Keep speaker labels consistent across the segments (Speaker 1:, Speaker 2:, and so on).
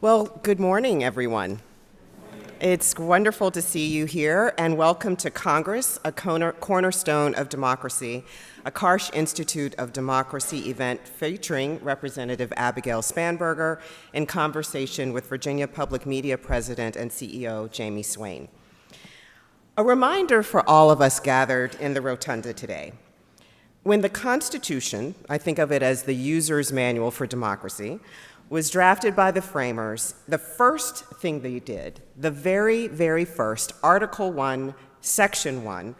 Speaker 1: Well, good morning, everyone. It's wonderful to see you here, and welcome to Congress, a cornerstone of democracy, a Karsh Institute of Democracy event featuring Representative Abigail Spanberger in conversation with Virginia Public Media President and CEO Jayme Swain. A reminder for all of us gathered in the rotunda today. When the Constitution, I think of it as the user's manual for democracy, was drafted by the framers, the first thing they did, the very, very first, Article 1, Section 1,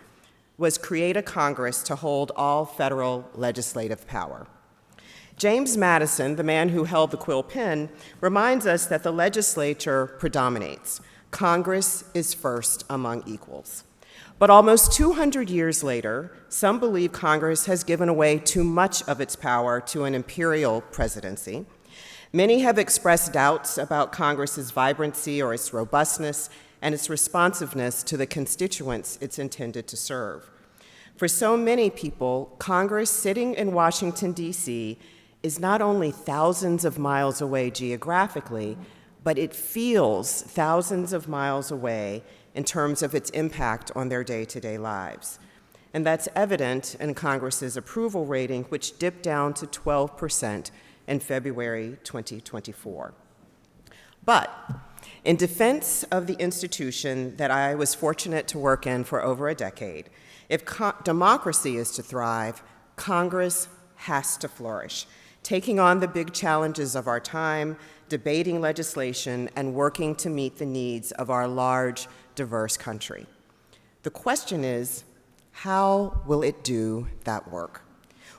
Speaker 1: was create a Congress to hold all federal legislative power. James Madison, the man who held the quill pen, reminds us that the legislature predominates. Congress is first among equals. But almost 200 years later, some believe Congress has given away too much of its power to an imperial presidency. Many have expressed doubts about Congress's vibrancy or its robustness and its responsiveness to the constituents it's intended to serve. For so many people, Congress sitting in Washington, D.C. is not only thousands of miles away geographically, but it feels thousands of miles away in terms of its impact on their day-to-day lives. And that's evident in Congress's approval rating, which dipped down to 12% in February 2024. But in defense of the institution that I was fortunate to work in for over a decade, if democracy is to thrive, Congress has to flourish, taking on the big challenges of our time, debating legislation, and working to meet the needs of our large, diverse country. The question is, how will it do that work?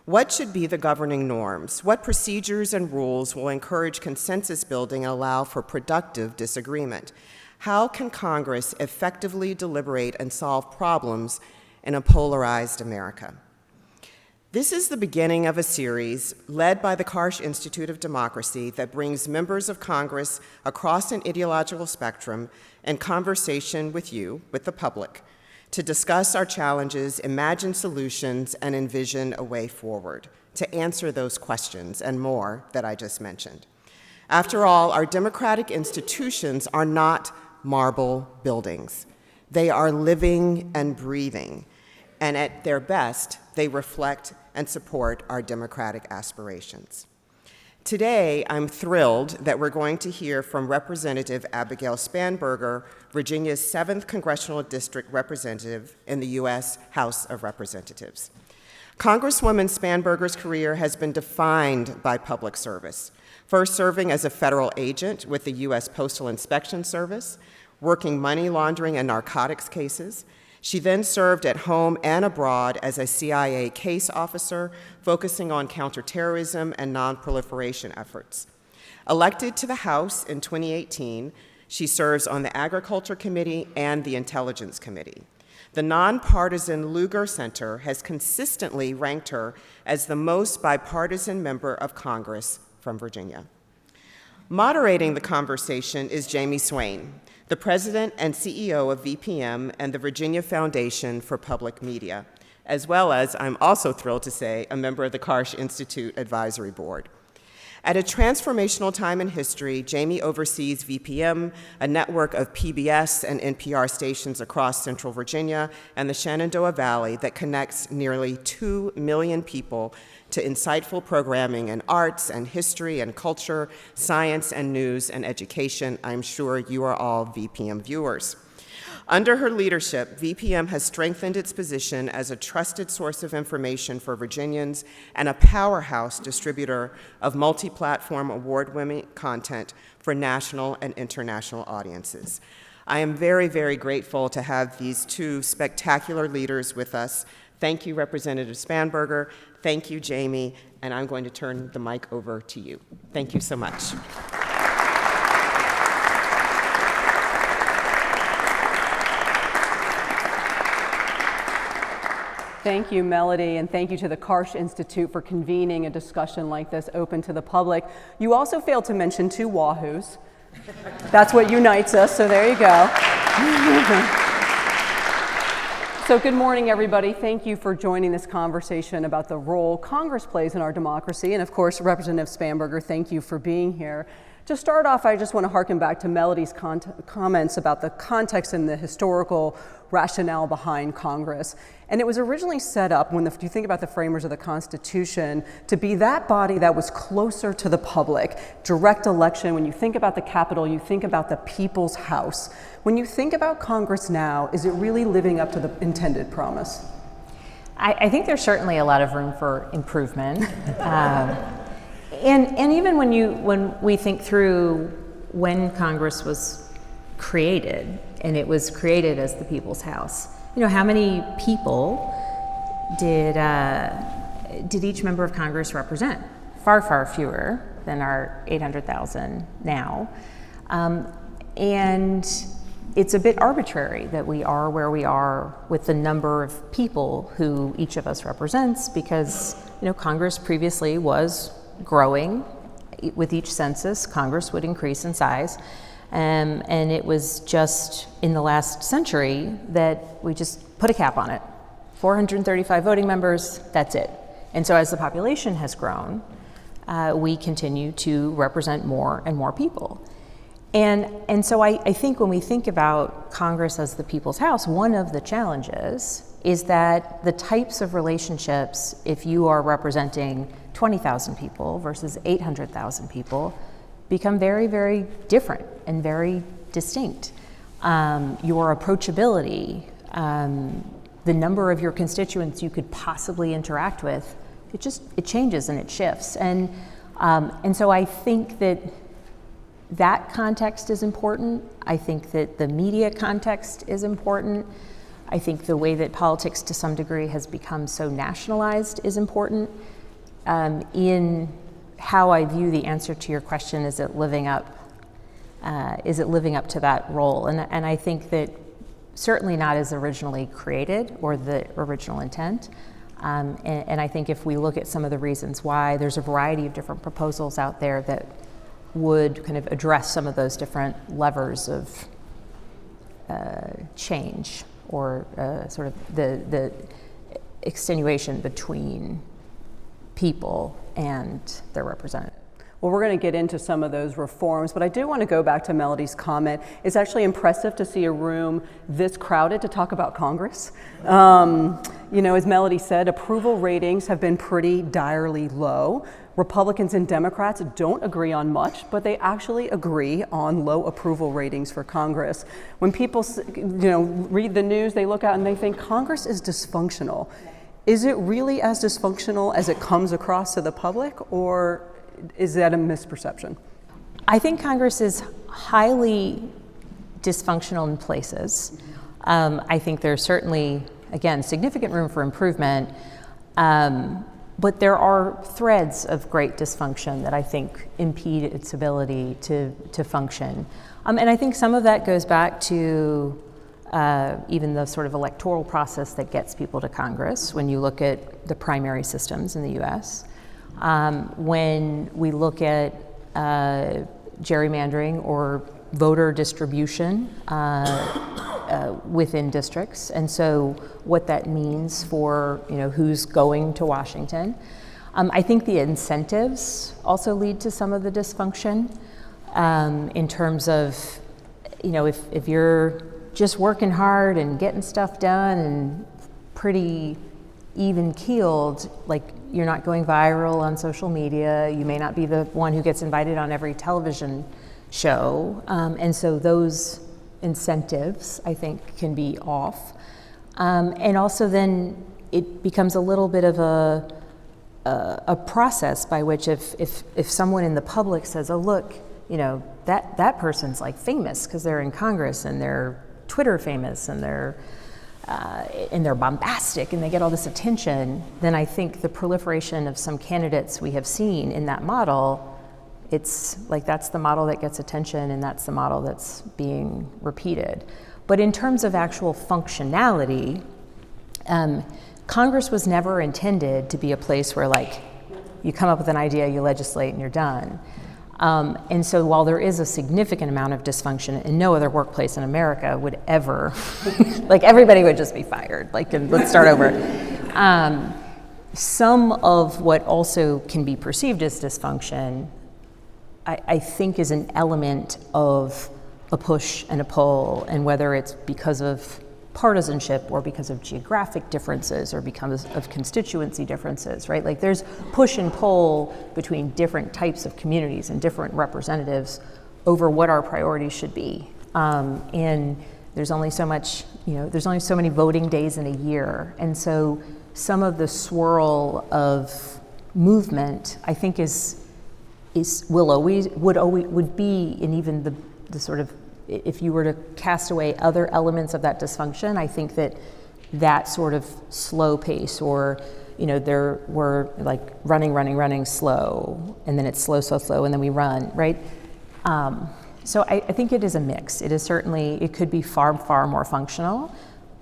Speaker 1: What should be the governing norms? What procedures and rules will encourage consensus building and allow for productive disagreement? How can Congress effectively deliberate and solve problems in a polarized America? This is the beginning of a series led by the Karsh Institute of Democracy that brings members of Congress across an ideological spectrum in conversation with you, with the public, to discuss our challenges, imagine solutions, and envision a way forward to answer those questions and more that I just mentioned. After all, our democratic institutions are not marble buildings. They are living and breathing, and at their best, they reflect and support our democratic aspirations. Today, I'm thrilled that we're going to hear from Representative Abigail Spanberger, Virginia's 7th Congressional District Representative in the U.S. House of Representatives. Congresswoman Spanberger's career has been defined by public service, first serving as a federal agent with the U.S. Postal Inspection Service, working money laundering and narcotics cases. She then served at home and abroad as a CIA case officer, focusing on counterterrorism and nonproliferation efforts. Elected to the House in 2018, she serves on the Agriculture Committee and the Intelligence Committee. The nonpartisan Lugar Center has consistently ranked her as the most bipartisan member of Congress from Virginia. Moderating the conversation is Jayme Swain, the president and CEO of VPM and the Virginia Foundation for Public Media, as well as, I'm also thrilled to say, a member of the Karsh Institute Advisory Board. At a transformational time in history, Jayme oversees VPM, a network of PBS and NPR stations across Central Virginia and the Shenandoah Valley that connects nearly 2 million people to insightful programming in arts and history and culture, science and news and education. I'm sure you are all VPM viewers. Under her leadership, VPM has strengthened its position as a trusted source of information for Virginians and a powerhouse distributor of multi-platform award-winning content for national and international audiences. I am very, very grateful to have these two spectacular leaders with us. Thank you, Representative Spanberger. Thank you, Jayme. And I'm going to turn the mic over to you. Thank you so much.
Speaker 2: Thank you, Melody, and thank you to the Karsh Institute for convening a discussion like this open to the public. You also failed to mention 2 wahoos. That's what unites us, so there you go. So good morning, everybody. Thank you for joining this conversation about the role Congress plays in our democracy. And of course, Representative Spanberger, thank you for being here. To start off, I just want to harken back to Melody's comments about the context and the historical rationale behind Congress. And it was originally set up, if you think about the framers of the Constitution, to be that body that was closer to the public. Direct election, when you think about the Capitol, you think about the people's house. When you think about Congress now, is it really living up to the intended promise?
Speaker 3: I think there's certainly a lot of room for improvement. And even when we think through when Congress was created, and it was created as the people's house, how many people did each member of Congress represent? Far, far fewer than our 800,000 now. And it's a bit arbitrary that we are where we are with the number of people who each of us represents, because Congress previously was growing. With each census, Congress would increase in size. And it was just in the last century that we just put a cap on it. 435 voting members, that's it. And so as the population has grown, we continue to represent more and more people. And so I think when we think about Congress as the people's house, one of the challenges is that the types of relationships, if you are representing 20,000 people versus 800,000 people, become very, very different and very distinct. Your approachability, the number of your constituents you could possibly interact with, it changes and it shifts. And so I think that context is important. I think that the media context is important. I think the way that politics to some degree has become so nationalized is important. In how I view the answer to your question, is it living up to that role? And I think that certainly not as originally created or the original intent. And I think if we look at some of the reasons why, there's a variety of different proposals out there that would kind of address some of those different levers of change or sort of the extenuation between people and their representative.
Speaker 2: Well, we're going to get into some of those reforms, but I do want to go back to Melody's comment. It's actually impressive to see a room this crowded to talk about Congress. As Melody said, approval ratings have been pretty direly low. Republicans and Democrats don't agree on much, but they actually agree on low approval ratings for Congress. When people, read the news, they look out and they think Congress is dysfunctional. Is it really as dysfunctional as it comes across to the public, or is that a misperception?
Speaker 3: I think Congress is highly dysfunctional in places. I think there's certainly, again, significant room for improvement, but there are threads of great dysfunction that I think impede its ability to function. And I think some of that goes back to even the sort of electoral process that gets people to Congress when you look at the primary systems in the US. When we look at gerrymandering or voter distribution within districts, and so what that means for who's going to Washington. I think the incentives also lead to some of the dysfunction in terms of if you're just working hard and getting stuff done and pretty even-keeled, like you're not going viral on social media, you may not be the one who gets invited on every television show, and so those incentives, I think, can be off. And also then it becomes a little bit of a process by which if someone in the public says, oh look, that person's like famous because they're in Congress and they're Twitter famous and they're bombastic and they get all this attention, then I think the proliferation of some candidates we have seen in that model, it's like that's the model that gets attention and that's the model that's being repeated. But in terms of actual functionality, Congress was never intended to be a place where like you come up with an idea, you legislate, and you're done. And so while there is a significant amount of dysfunction, and no other workplace in America would ever, like everybody would just be fired, like let's start over. Some of what also can be perceived as dysfunction I think is an element of a push and a pull, and whether it's because of partisanship or because of geographic differences or because of constituency differences, right? Like there's push and pull between different types of communities and different representatives over what our priorities should be. And there's only so much, there's only so many voting days in a year. And so some of the swirl of movement, I think would be in even the sort of, if you were to cast away other elements of that dysfunction, I think that sort of slow pace, or there were like running slow, and then it's slow, and then we run, right? So I think it is a mix. It is certainly, it could be far more functional,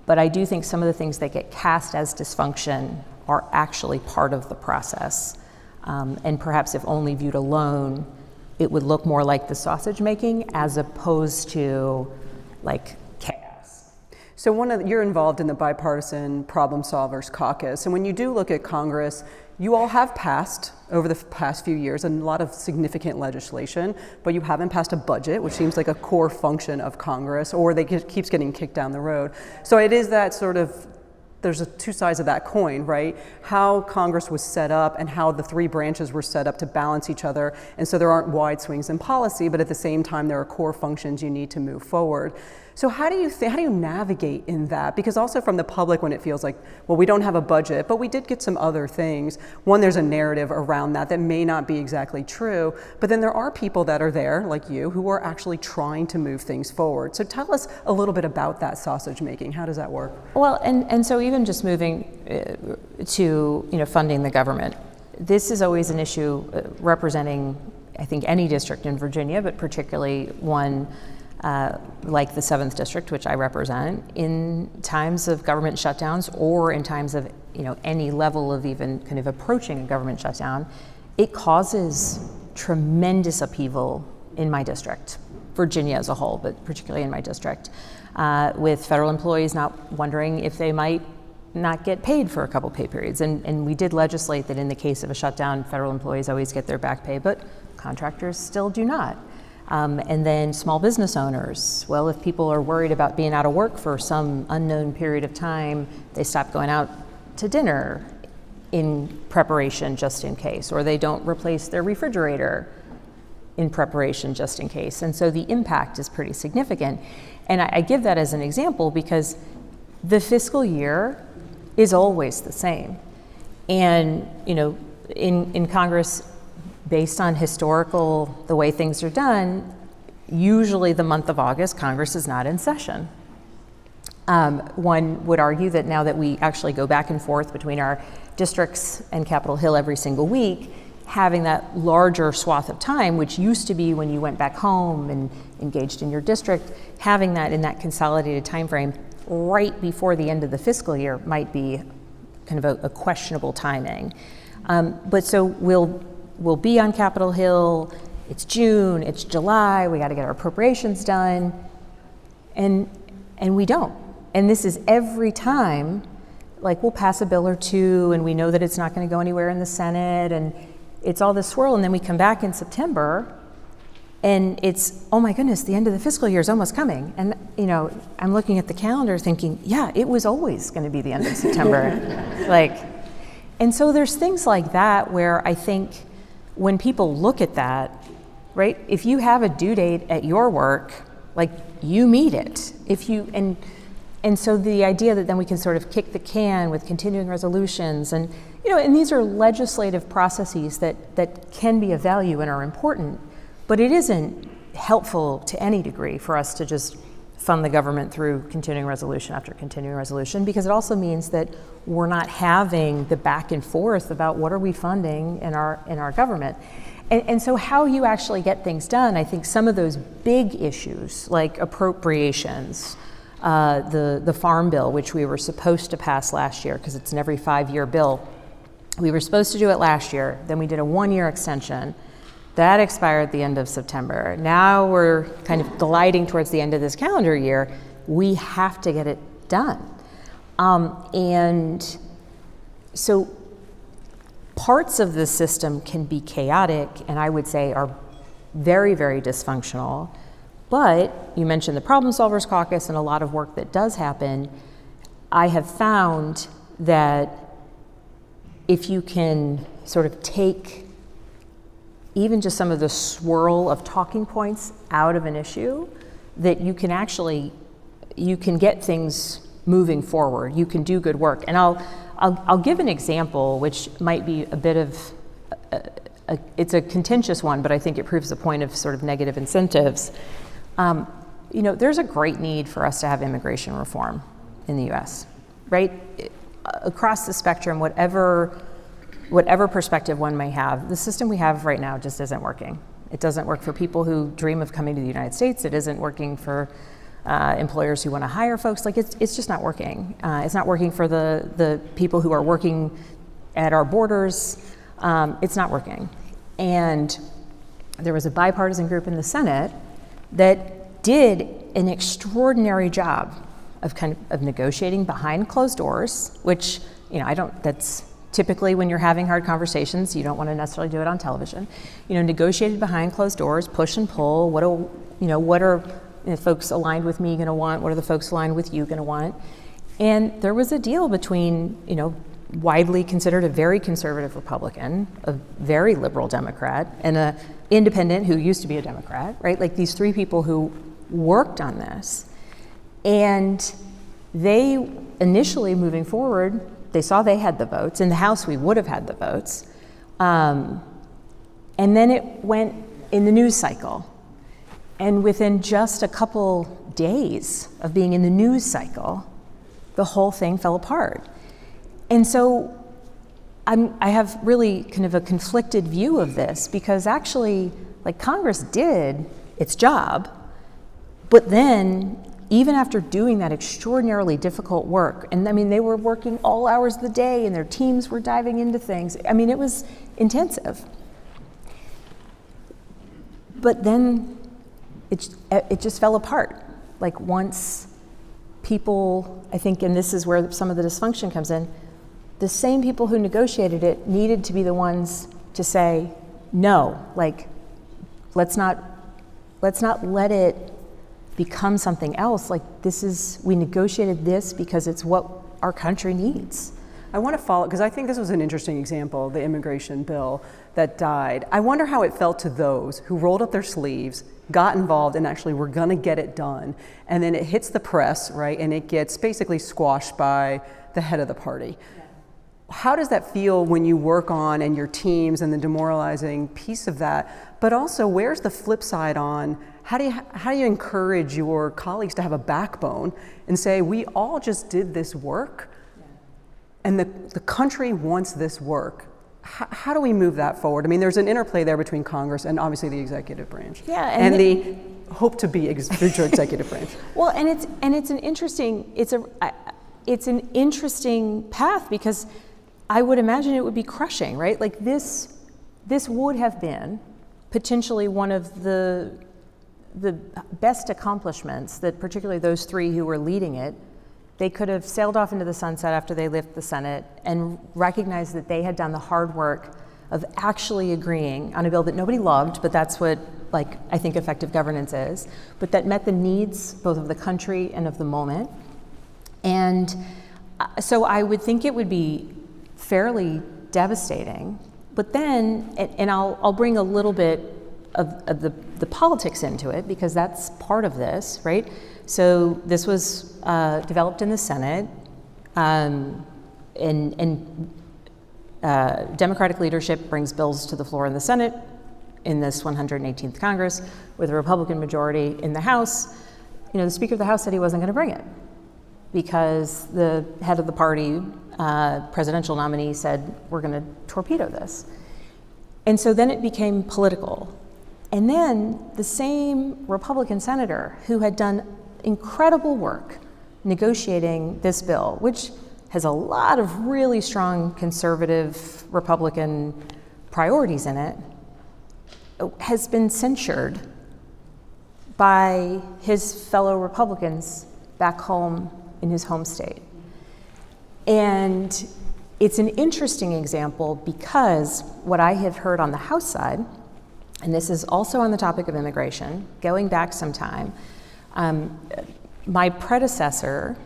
Speaker 3: but I do think some of the things that get cast as dysfunction are actually part of the process. And perhaps if only viewed alone, it would look more like the sausage making as opposed to like chaos.
Speaker 2: So you're involved in the Bipartisan Problem Solvers Caucus, and when you do look at Congress, you all have passed over the past few years a lot of significant legislation, but you haven't passed a budget, which seems like a core function of Congress, or keeps getting kicked down the road. So it is that sort of, there's two sides of that coin, right? How Congress was set up and how the three branches were set up to balance each other. And so there aren't wide swings in policy, but at the same time, there are core functions you need to move forward. So how do you navigate in that? Because also from the public, when it feels like, well, we don't have a budget, but we did get some other things. One, there's a narrative around that may not be exactly true, but then there are people that are there, like you, who are actually trying to move things forward. So tell us a little bit about that sausage making. How does that work?
Speaker 3: Well, and so even just moving to funding the government, this is always an issue representing, I think, any district in Virginia, but particularly one like the 7th District, which I represent, in times of government shutdowns or in times of any level of even kind of approaching a government shutdown, it causes tremendous upheaval in my district, Virginia as a whole, but particularly in my district, with federal employees not wondering if they might not get paid for a couple pay periods. And we did legislate that in the case of a shutdown, federal employees always get their back pay, but contractors still do not. And then small business owners, well, if people are worried about being out of work for some unknown period of time, they stop going out to dinner in preparation just in case, or they don't replace their refrigerator in preparation just in case. And so the impact is pretty significant. And I give that as an example because the fiscal year is always the same. And, in Congress, based on the way things are done, usually the month of August, Congress is not in session. One would argue that now that we actually go back and forth between our districts and Capitol Hill every single week, having that larger swath of time, which used to be when you went back home and engaged in your district, having that in that consolidated time frame right before the end of the fiscal year might be kind of a questionable timing. But so we'll be on Capitol Hill, it's June, it's July, we got to get our appropriations done, and we don't. And this is every time, like we'll pass a bill or two and we know that it's not going to go anywhere in the Senate, and it's all this swirl, and then we come back in September and it's, oh my goodness, the end of the fiscal year is almost coming. And I'm looking at the calendar thinking, yeah, it was always going to be the end of September. And so there's things like that where I think when people look at that, right, if you have a due date at your work, like you meet it. And so the idea that then we can sort of kick the can with continuing resolutions and these are legislative processes that can be of value and are important, but it isn't helpful to any degree for us to just fund the government through continuing resolution after continuing resolution, because it also means that we're not having the back and forth about what are we funding in our government. And so how you actually get things done, I think some of those big issues like appropriations, the Farm Bill, which we were supposed to pass last year because it's an every 5-year bill. We were supposed to do it last year, then we did a 1-year extension. That expired at the end of September. Now we're kind of gliding towards the end of this calendar year. We have to get it done. And so parts of the system can be chaotic, and I would say are very, very dysfunctional. But you mentioned the Problem Solvers Caucus and a lot of work that does happen. I have found that if you can sort of take even just some of the swirl of talking points out of an issue, that you can get things moving forward. You can do good work. And I'll give an example, which might be a bit of, it's a contentious one, but I think it proves the point of sort of negative incentives. There's a great need for us to have immigration reform in the US, right? Across the spectrum, whatever perspective one may have, the system we have right now just isn't working. It doesn't work for people who dream of coming to the United States. It isn't working for employers who want to hire folks. Like it's just not working. It's not working for the people who are working at our borders. It's not working. And there was a bipartisan group in the Senate that did an extraordinary job of negotiating behind closed doors, which, that's typically when you're having hard conversations, you don't want to necessarily do it on television. Negotiated behind closed doors, push and pull. What are folks aligned with me going to want? What are the folks aligned with you going to want? And there was a deal between, widely considered a very conservative Republican, a very liberal Democrat, and an independent who used to be a Democrat, right? Like these three people who worked on this. And they initially, moving forward, they saw they had the votes. In the House, we would have had the votes. And then it went in the news cycle. And within just a couple days of being in the news cycle, the whole thing fell apart. And so I have really kind of a conflicted view of this, because actually, like, Congress did its job, but then even after doing that extraordinarily difficult work, and I mean, they were working all hours of the day and their teams were diving into things. I mean, it was intensive. But then it just fell apart. Like, once people, I think, and this is where some of the dysfunction comes in, the same people who negotiated it needed to be the ones to say, no, like, let's not let it become something else. Like, we negotiated this because it's what our country needs.
Speaker 2: I want to follow, because I think this was an interesting example, the immigration bill that died. I wonder how it felt to those who rolled up their sleeves, got involved, and actually were going to get it done. And then it hits the press, right? And it gets basically squashed by the head of the party. Yeah. How does that feel when you work on, and your teams, and the demoralizing piece of that? But also, where's the flip side on how do you encourage your colleagues to have a backbone and say, we all just did this work, and the country wants this work? How do we move that forward? I mean, there's an interplay there between Congress and obviously the executive branch, and the hope to be future executive branch.
Speaker 3: Well, and it's an interesting path, because I would imagine it would be crushing, right? Like, this would have been potentially one of the best accomplishments that particularly those three who were leading it, they could have sailed off into the sunset after they left the Senate and recognized that they had done the hard work of actually agreeing on a bill that nobody loved, but that's what, like, I think effective governance is, but that met the needs both of the country and of the moment. And so I would think it would be fairly devastating. But then, and I'll bring a little bit of the politics into it, because that's part of this, right? So this was developed in the Senate, and Democratic leadership brings bills to the floor in the Senate in this 118th Congress with a Republican majority in the House. The Speaker of the House said he wasn't going to bring it because the head of the party, presidential nominee, said, we're going to torpedo this. And so then it became political. And then the same Republican senator who had done incredible work negotiating this bill, which has a lot of really strong conservative Republican priorities in it, has been censured by his fellow Republicans back home in his home state. And it's an interesting example, because what I have heard on the House side and this is also on the topic of immigration, going back some time. My predecessor,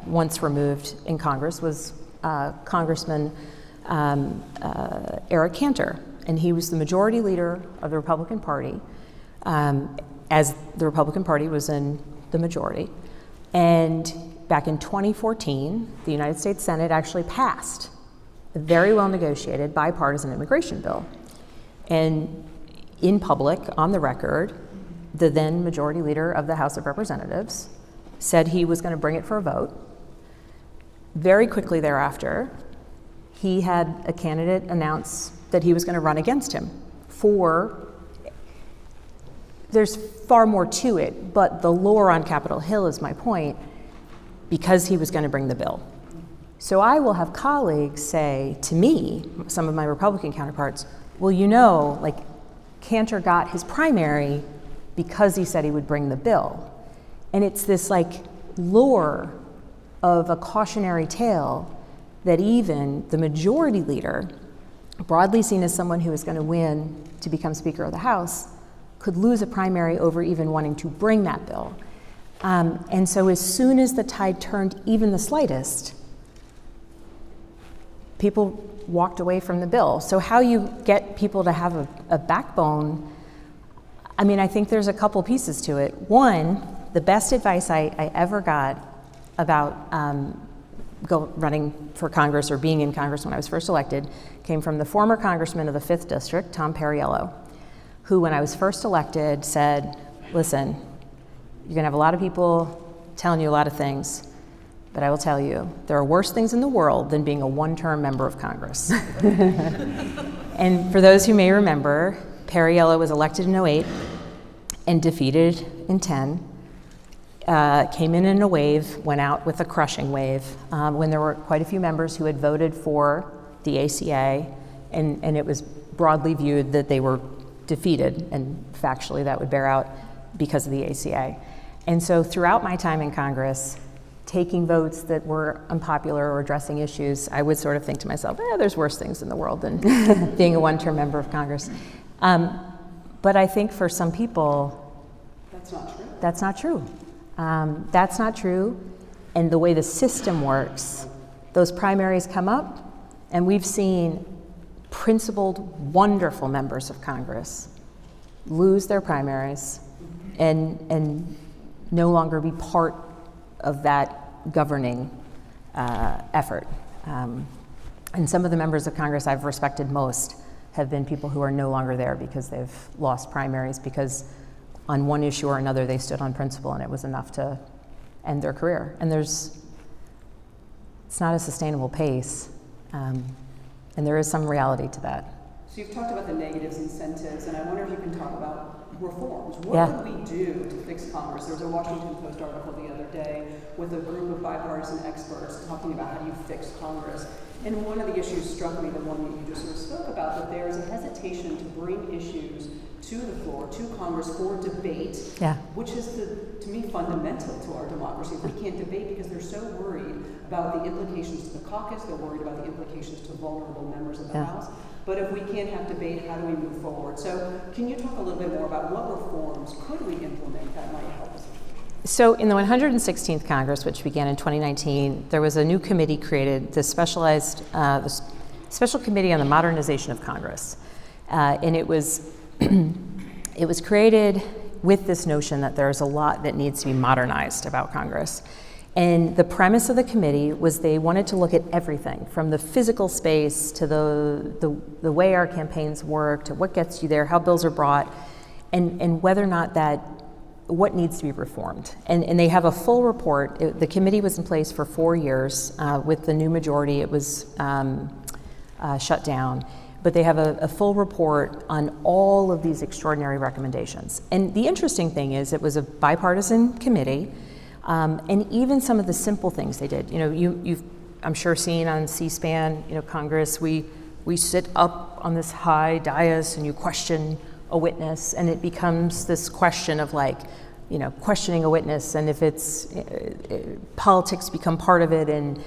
Speaker 3: once removed in Congress, was Congressman Eric Cantor, and he was the majority leader of the Republican Party, as the Republican Party was in the majority. And back in 2014, the United States Senate actually passed a very well negotiated bipartisan immigration bill. And in public, on the record, the then majority leader of the House of Representatives said he was going to bring it for a vote. Very quickly thereafter, he had a candidate announce that he was going to run against him there's far more to it, but the lore on Capitol Hill is my point, because he was going to bring the bill. So I will have colleagues say to me, some of my Republican counterparts, well, like Cantor got his primary because he said he would bring the bill. And it's this like lore of a cautionary tale that even the majority leader, broadly seen as someone who is going to win to become Speaker of the House, could lose a primary over even wanting to bring that bill. And so as soon as the tide turned even the slightest, people walked away from the bill. So how you get people to have a backbone, I think there's a couple pieces to it. One, the best advice I ever got about running for Congress or being in Congress when I was first elected came from the former congressman of the 5th District, Tom Perriello, who when I was first elected said, listen, you're gonna have a lot of people telling you a lot of things, but I will tell you, there are worse things in the world than being a one-term member of Congress. And for those who may remember, Perriello was elected in 2008 and defeated in 2010. Came in a wave, went out with a crushing wave, when there were quite a few members who had voted for the ACA, and it was broadly viewed that they were defeated, and factually that would bear out because of the ACA. And so throughout my time in Congress, taking votes that were unpopular or addressing issues, I would sort of think to myself, there's worse things in the world than being a one-term member of Congress. But I think for some people,
Speaker 2: that's not true.
Speaker 3: That's not true. That's not true. And the way the system works, those primaries come up, and we've seen principled, wonderful members of Congress lose their primaries and no longer be part of that governing effort. And some of the members of Congress I've respected most have been people who are no longer there because they've lost primaries, because on one issue or another they stood on principle and it was enough to end their career. And it's not a sustainable pace, and there is some reality to that.
Speaker 2: So you've talked about the negatives, incentives, and I wonder if you can talk about reforms. What would we do to fix Congress? There was a Washington Post article the other day with a group of bipartisan experts talking about how do you fix Congress. And one of the issues struck me, the one that you just sort of spoke about, that there is a hesitation to bring issues to the floor, to Congress for debate, which is, to me, fundamental to our democracy. We can't debate because they're so worried about the implications to the caucus, they're worried about the implications to vulnerable members of the House. But if we can't have debate, how do we move forward? So can you talk a little bit more about what reforms could we implement that might help us?
Speaker 3: So in the 116th Congress, which began in 2019, there was a new committee created, the Special Committee on the Modernization of Congress. And it was created with this notion that there's a lot that needs to be modernized about Congress. And the premise of the committee was they wanted to look at everything, from the physical space to the way our campaigns work, to what gets you there, how bills are brought, and whether or not what needs to be reformed. And they have a full report. The committee was in place for 4 years. With the new majority, it was shut down. But they have a full report on all of these extraordinary recommendations. And the interesting thing is it was a bipartisan committee, and even some of the simple things they did. You've I'm sure seen on C-SPAN, Congress, we sit up on this high dais and you question a witness, and it becomes this question of questioning a witness, and if it's politics become part of it, and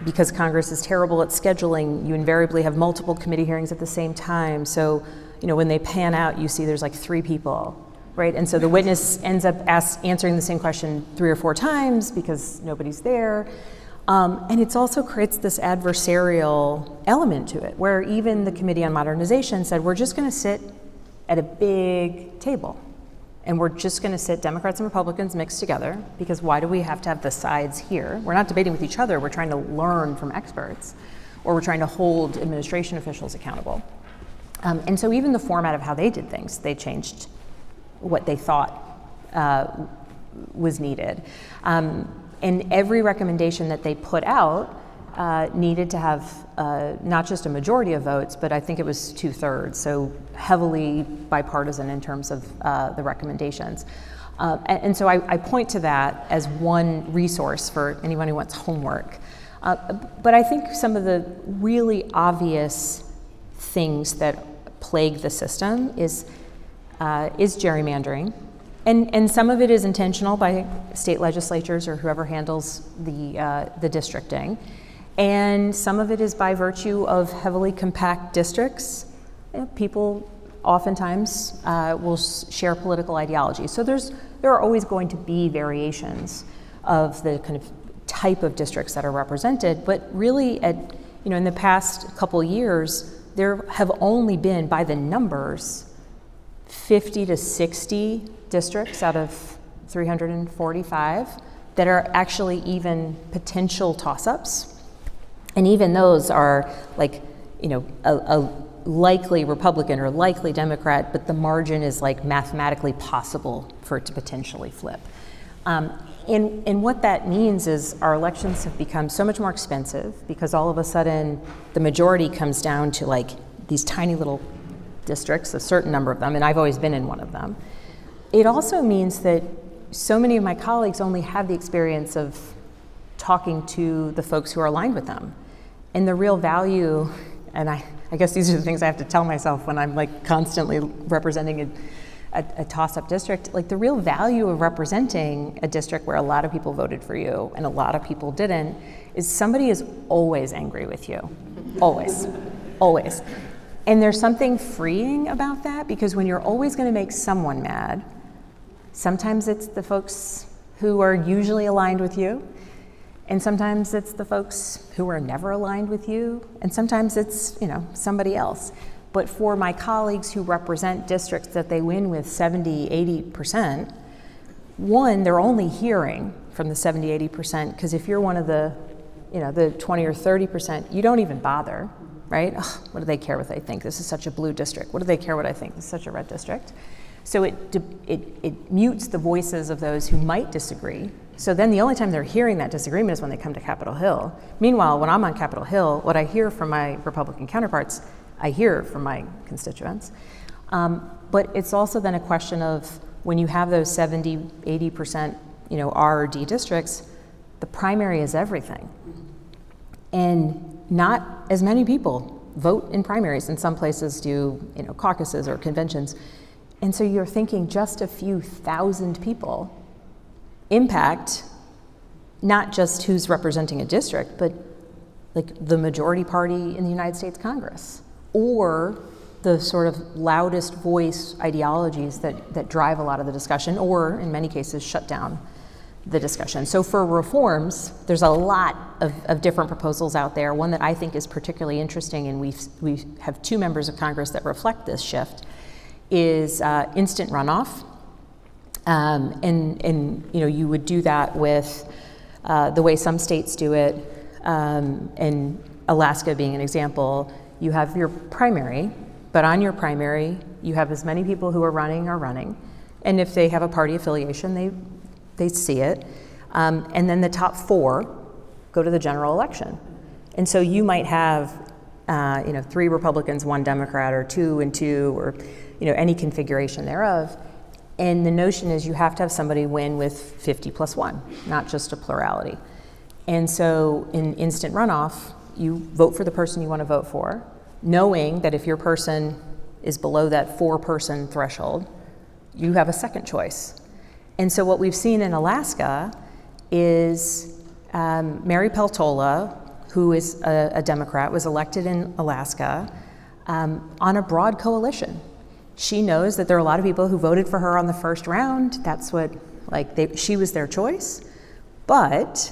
Speaker 3: because Congress is terrible at scheduling, you invariably have multiple committee hearings at the same time. So, when they pan out, you see there's like 3 people, right? And so the witness ends up answering the same question 3 or 4 times because nobody's there. And it also creates this adversarial element to it, where even the Committee on Modernization said, we're just going to sit at a big table. And we're just going to sit Democrats and Republicans mixed together, because why do we have to have the sides here? We're not debating with each other. We're trying to learn from experts, or we're trying to hold administration officials accountable. And so even the format of how they did things, they changed what they thought was needed. And every recommendation that they put out needed to have not just a majority of votes, but I think it was 2/3, so heavily bipartisan in terms of the recommendations. And so I point to that as one resource for anyone who wants homework. But I think some of the really obvious things that plague the system is gerrymandering. And some of it is intentional by state legislatures or whoever handles the districting. And some of it is by virtue of heavily compact districts. People oftentimes will share political ideology. So there are always going to be variations of the kind of type of districts that are represented. But really, in the past couple years, there have only been, by the numbers, 50 to 60 districts out of 345 that are actually even potential toss-ups. And even those are like, a likely Republican or likely Democrat, but the margin is like mathematically possible for it to potentially flip. And what that means is our elections have become so much more expensive, because all of a sudden the majority comes down to like these tiny little districts, a certain number of them, and I've always been in one of them. It also means that so many of my colleagues only have the experience of talking to the folks who are aligned with them. And the real value, and I guess these are the things I have to tell myself when I'm like constantly representing a toss-up district, like the real value of representing a district where a lot of people voted for you and a lot of people didn't, is somebody is always angry with you. Always. Always. And there's something freeing about that, because when you're always going to make someone mad, sometimes it's the folks who are usually aligned with you, and sometimes it's the folks who are never aligned with you, and sometimes it's, somebody else. But for my colleagues who represent districts that they win with 70, 80%, one, they're only hearing from the 70, 80%, because if you're one of the 20 or 30%, you don't even bother. Right? Ugh, what do they care what they think? This is such a blue district. What do they care what I think? This is such a red district. So it mutes the voices of those who might disagree. So then the only time they're hearing that disagreement is when they come to Capitol Hill. Meanwhile, when I'm on Capitol Hill, what I hear from my Republican counterparts, I hear from my constituents. But it's also then a question of when you have those 70, 80%, R or D districts, the primary is everything. And not as many people vote in primaries. In some places do, caucuses or conventions. And so you're thinking just a few thousand people impact not just who's representing a district, but like the majority party in the United States Congress, or the sort of loudest voice ideologies that drive a lot of the discussion, or in many cases shut down the discussion. So for reforms, there's a lot of different proposals out there. One that I think is particularly interesting, and we have 2 members of Congress that reflect this shift, is instant runoff. And you would do that with the way some states do it, and Alaska being an example. You have your primary, but on your primary, you have as many people who are running. And if they have a party affiliation, they see it. And then the top 4 go to the general election. And so you might have, 3 Republicans, 1 Democrat, or 2 and 2, or, any configuration thereof. And the notion is you have to have somebody win with 50 plus 1, not just a plurality. And so in instant runoff, you vote for the person you want to vote for, knowing that if your person is below that 4-person threshold, you have a second choice. And so what we've seen in Alaska is Mary Peltola, who is a Democrat, was elected in Alaska on a broad coalition. She knows that there are a lot of people who voted for her on the first round. That's what, she was their choice. But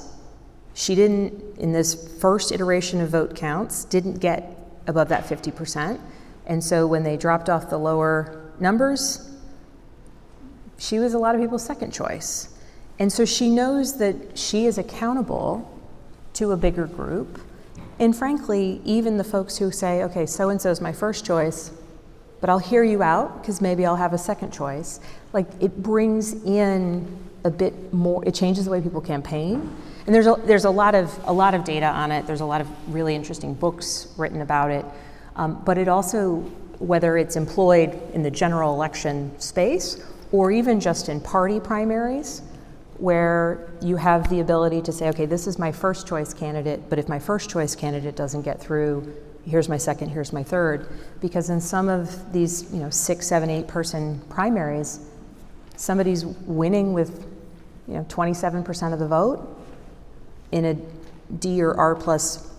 Speaker 3: she didn't, in this first iteration of vote counts, didn't get above that 50%. And so when they dropped off the lower numbers, she was a lot of people's second choice. And so she knows that she is accountable to a bigger group. And frankly, even the folks who say, okay, so-and-so is my first choice, but I'll hear you out because maybe I'll have a second choice. It brings in a bit more, it changes the way people campaign. And there's a lot of data on it. There's a lot of really interesting books written about it. But it also, whether it's employed in the general election space or even just in party primaries, where you have the ability to say, okay, this is my first choice candidate, but if my first choice candidate doesn't get through, here's my second, here's my third. Because in some of these 6, 7, 8 person primaries, somebody's winning with 27% of the vote in a D or R plus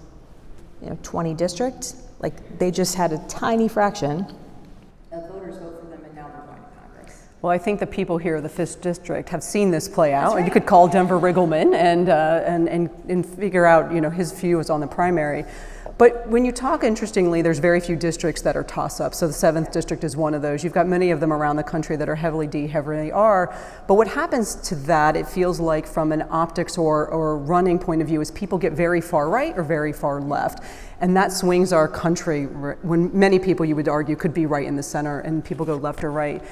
Speaker 3: 20 district. They just had a tiny fraction of voters vote for them, and now they're going to Congress.
Speaker 2: Well, I think the people here of the 5th District have seen this play out.
Speaker 3: Right.
Speaker 2: And you could call Denver Riggleman and figure out his views on the primary. But when you talk, interestingly, there's very few districts that are toss-ups. So the 7th District is one of those. You've got many of them around the country that are heavily D, heavily R. But what happens to that, it feels like from an optics or running point of view, is people get very far right or very far left. And that swings our country when many people, you would argue, could be right in the center and people go left or right.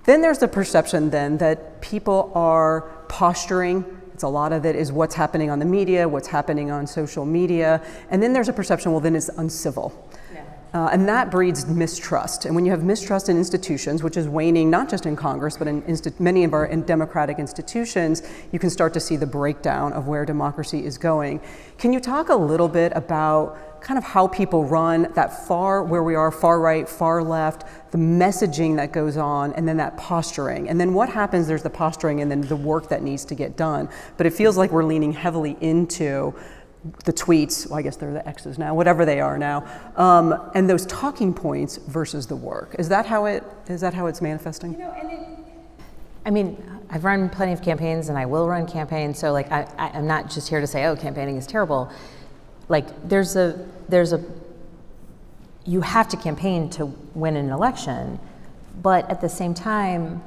Speaker 2: Then there's the perception then that people are posturing. It's a lot of it is what's happening on the media, what's happening on social media. And then there's a perception, well, then it's uncivil. Yeah. And that breeds mistrust. And when you have mistrust in institutions, which is waning not just in Congress, but in many of our democratic institutions, you can start to see the breakdown of where democracy is going. Can you talk a little bit about kind of how people run that where we are, far right, far left, the messaging that goes on, and then that posturing. And then what happens, there's the posturing and then the work that needs to get done. But it feels like we're leaning heavily into the tweets, well, I guess they're the X's now, whatever they are now, and those talking points versus the work. Is that how it's manifesting?
Speaker 3: I've run plenty of campaigns and I will run campaigns, so I'm not just here to say, oh, campaigning is terrible. You have to campaign to win an election, but at the same time,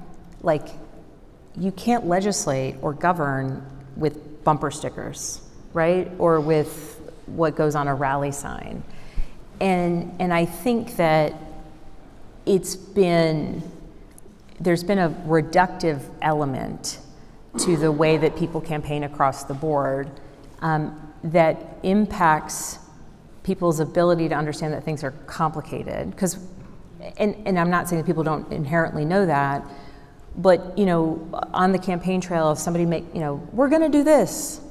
Speaker 3: you can't legislate or govern with bumper stickers, right? Or with what goes on a rally sign. And I think that there's been a reductive element to the way that people campaign across the board that impacts people's ability to understand that things are complicated. And I'm not saying that people don't inherently know that, but on the campaign trail, if somebody we're going to do this.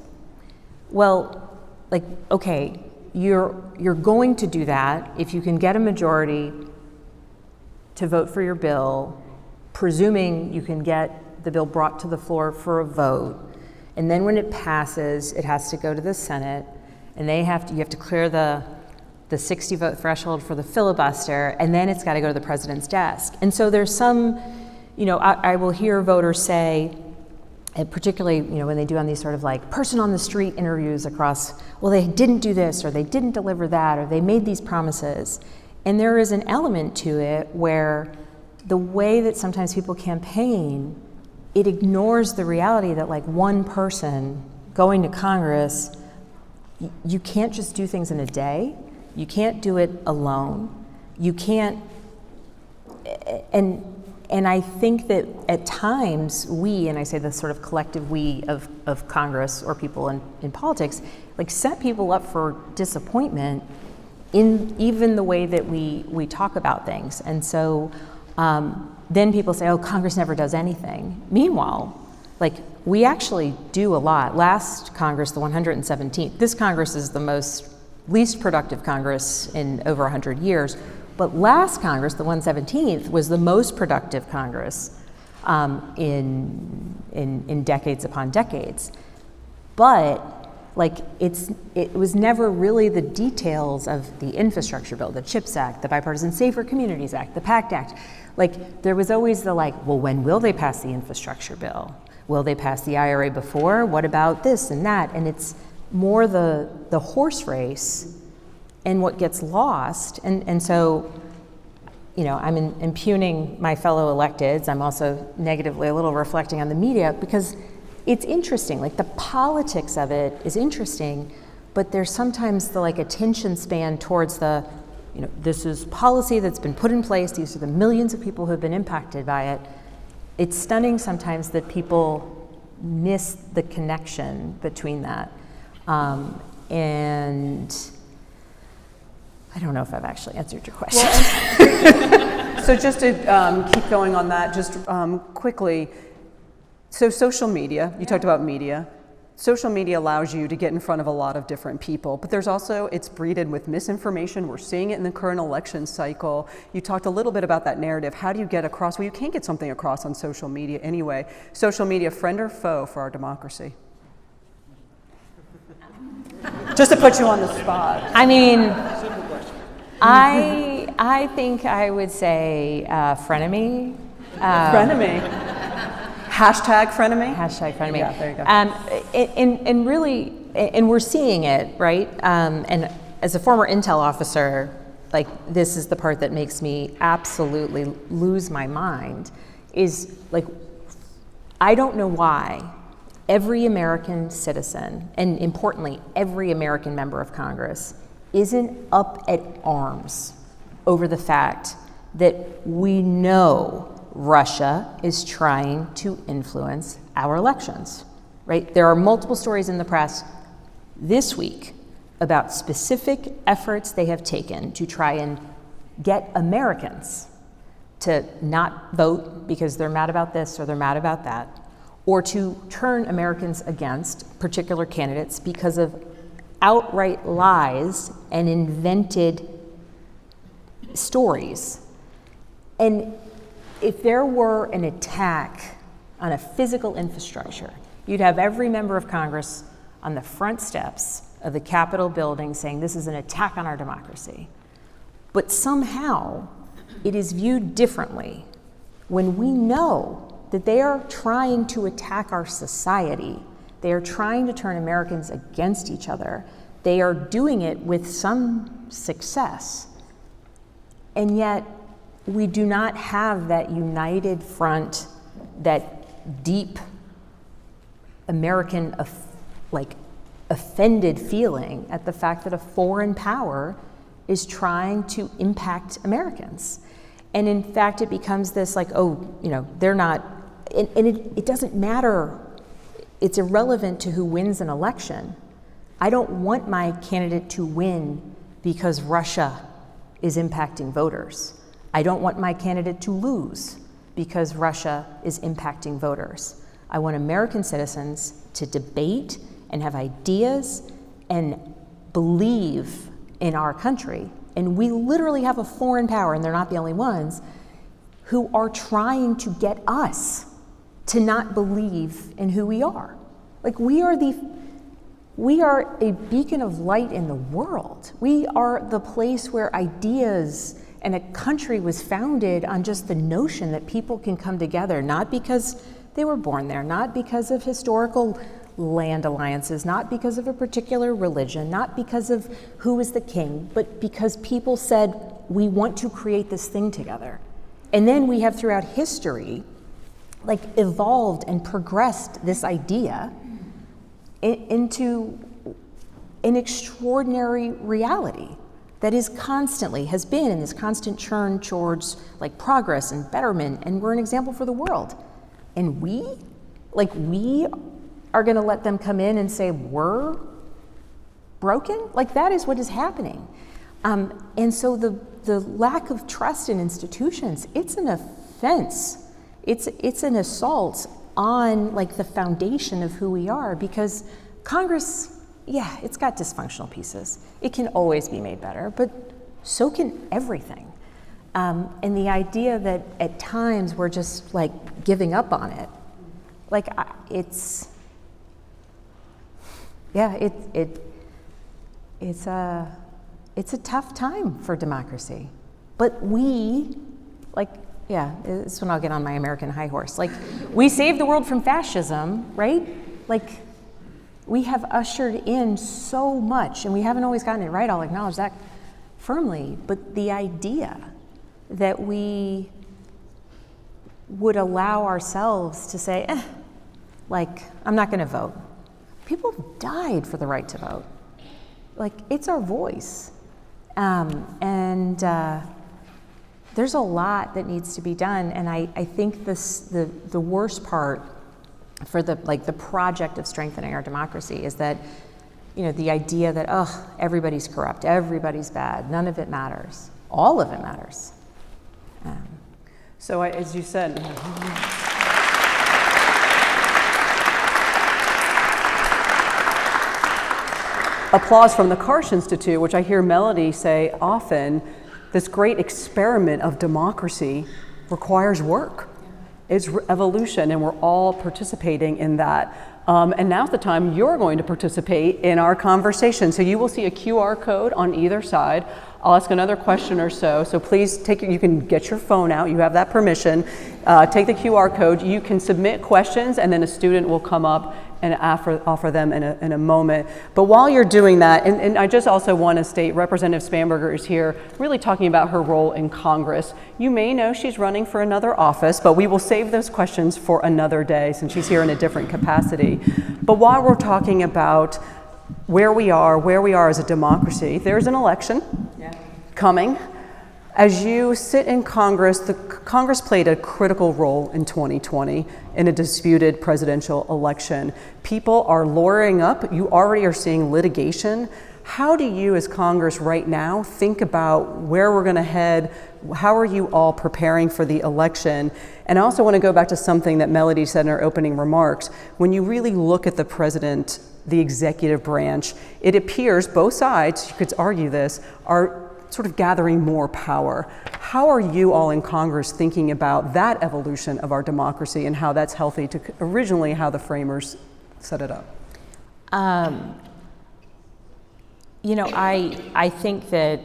Speaker 3: Well, okay, you're going to do that if you can get a majority to vote for your bill, presuming you can get the bill brought to the floor for a vote. And then when it passes, it has to go to the Senate, and you have to clear the 60 vote threshold for the filibuster, and then it's got to go to the president's desk. And so there's some, I will hear voters say, and particularly, when they do on these sort of person on the street interviews across, well, they didn't do this, or they didn't deliver that, or they made these promises. And there is an element to it where the way that sometimes people campaign, it ignores the reality that one person going to Congress, you can't just do things in a day. You can't do it alone. You can't, and I think that at times we, and I say the sort of collective we of Congress or people in politics, set people up for disappointment in even the way that we talk about things. And so then people say, oh, Congress never does anything. Meanwhile, we actually do a lot. Last Congress, the 117th, this Congress is the least productive Congress in over 100 years. But last Congress, the 117th, was the most productive Congress in decades upon decades. But Like it was never really the details of the infrastructure bill, the CHIPS Act, the Bipartisan Safer Communities Act, the PACT Act. Like there was always the like, well, when will they pass the infrastructure bill? Will they pass the IRA before? What about this and that? And it's more the horse race and what gets lost. And so, you know, I'm impugning my fellow electeds. I'm also negatively a little reflecting on the media because it's interesting. Like the politics of it is interesting, but there's sometimes the like attention span towards the, you know, this is policy that's been put in place. These are the millions of people who have been impacted by it. It's stunning sometimes that people miss the connection between that. And I don't know if I've actually answered your question.
Speaker 2: Well, so just to keep going on that, just quickly, so social media, you talked about media. Social media allows you to get in front of a lot of different people, but there's also, it's breeded with misinformation. We're seeing it in the current election cycle. You talked a little bit about that narrative. How do you get across? Well, you can't get something across on social media anyway. Social media, friend or foe for our democracy? Just to put you on the spot.
Speaker 3: I mean, I think I would say frenemy.
Speaker 2: Frenemy. Hashtag frenemy?
Speaker 3: Hashtag frenemy.
Speaker 2: Yeah, there you go.
Speaker 3: And really, and we're seeing it, right? And as a former intel officer, like this is the part that makes me absolutely lose my mind, is like, I don't know why every American citizen, and importantly, every American member of Congress, isn't up at arms over the fact that we know Russia is trying to influence our elections, right? There are multiple stories in the press this week about specific efforts they have taken to try and get Americans to not vote because they're mad about this or they're mad about that, or to turn Americans against particular candidates because of outright lies and invented stories. And if there were an attack on a physical infrastructure, you'd have every member of Congress on the front steps of the Capitol building saying this is an attack on our democracy. But somehow it is viewed differently when we know that they are trying to attack our society. They are trying to turn Americans against each other. They are doing it with some success. And yet, we do not have that united front, that deep American, offended feeling at the fact that a foreign power is trying to impact Americans. And in fact, it becomes this like, oh, you know, they're not, and it doesn't matter. It's irrelevant to who wins an election. I don't want my candidate to win because Russia is impacting voters. I don't want my candidate to lose because Russia is impacting voters. I want American citizens to debate and have ideas and believe in our country. And we literally have a foreign power, and they're not the only ones, who are trying to get us to not believe in who we are. Like we are a beacon of light in the world. We are the place where ideas and a country was founded on just the notion that people can come together, not because they were born there, not because of historical land alliances, not because of a particular religion, not because of who is the king, but because people said, we want to create this thing together. And then we have throughout history, like evolved and progressed this idea into an extraordinary reality that is constantly, has been in this constant churn towards like progress and betterment, and we're an example for the world. And we are gonna let them come in and say we're broken? Like that is what is happening. And so the lack of trust in institutions, it's an offense. It's an assault on like the foundation of who we are, because Congress, yeah, it's got dysfunctional pieces. It can always be made better, but so can everything. And the idea that at times we're just like giving up on it, like it's, Yeah, it's a tough time for democracy. But we, this is when I'll get on my American high horse. We saved the world from fascism, right? We have ushered in so much, and we haven't always gotten it right, I'll acknowledge that firmly. But the idea that we would allow ourselves to say, I'm not gonna vote. People have died for the right to vote. It's our voice. There's a lot that needs to be done, and I think the worst part for the project of strengthening our democracy is that, the idea that, everybody's corrupt, everybody's bad, none of it matters. All of it matters.
Speaker 2: So as you said, applause from the Karsh Institute, which I hear Melody say often, this great experiment of democracy requires work. It's evolution, and we're all participating in that. And now's the time you're going to participate in our conversation. So you will see a QR code on either side. I'll ask another question or so. So please you can get your phone out. You have that permission. Take the QR code. You can submit questions, and then a student will come up and offer them in a moment. But while you're doing that, and I just also want to state Representative Spanberger is here really talking about her role in Congress. You may know she's running for another office, but we will save those questions for another day since she's here in a different capacity. But while we're talking about where we are as a democracy, there's an election coming. As you sit in Congress, Congress played a critical role in 2020 in a disputed presidential election. People are lawyering up. You already are seeing litigation. How do you, as Congress right now, think about where we're going to head? How are you all preparing for the election? And I also want to go back to something that Melody said in her opening remarks. When you really look at the president, the executive branch, it appears both sides, you could argue this, are sort of gathering more power. How are you all in Congress thinking about that evolution of our democracy and how that's healthy to originally how the framers set it up?
Speaker 3: I think that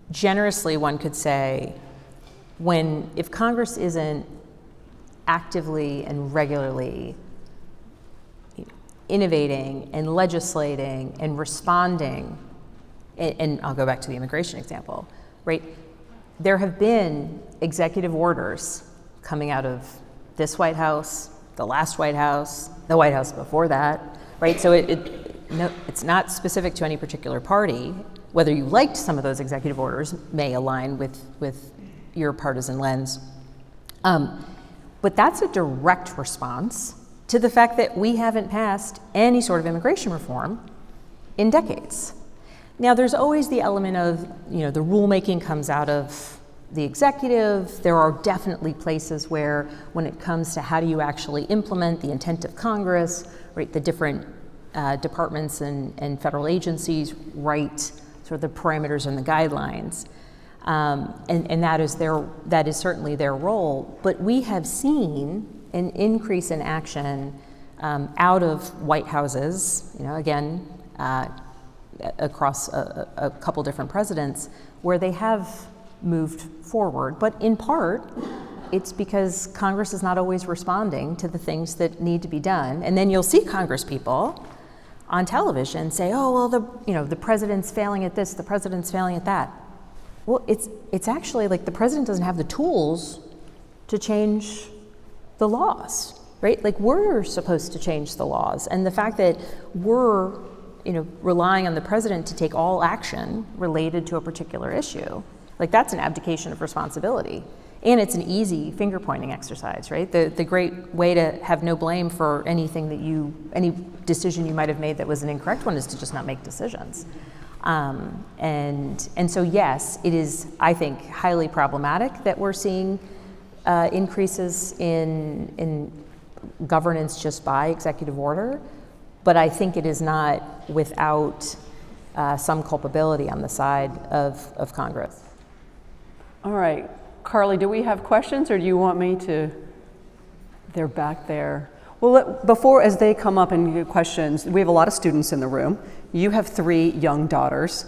Speaker 3: generously one could say if Congress isn't actively and regularly innovating and legislating and responding, and I'll go back to the immigration example, right? There have been executive orders coming out of this White House, the last White House, the White House before that, right? So it's not specific to any particular party. Whether you liked some of those executive orders may align with your partisan lens. But that's a direct response to the fact that we haven't passed any sort of immigration reform in decades. Now, there's always the element of, the rulemaking comes out of the executive. There are definitely places where, when it comes to how do you actually implement the intent of Congress, right, the different departments and federal agencies write sort of the parameters and the guidelines. And that is certainly their role. But we have seen an increase in action out of White Houses, again, across a couple different presidents, where they have moved forward. But in part, it's because Congress is not always responding to the things that need to be done. And then you'll see Congress people on television say, the president's failing at this, the president's failing at that. Well, it's actually the president doesn't have the tools to change the laws, right? We're supposed to change the laws. And the fact that we're relying on the president to take all action related to a particular issue, that's an abdication of responsibility. And it's an easy finger-pointing exercise, right? The great way to have no blame for any decision you might have made that was an incorrect one is to just not make decisions. And so yes, it is, I think, highly problematic that we're seeing increases in governance just by executive order. But I think it is not without some culpability on the side of Congress.
Speaker 2: All right, Carly, do we have questions, or do you want me to? They're back there. Well, before, as they come up and get questions, we have a lot of students in the room. You have 3 young daughters.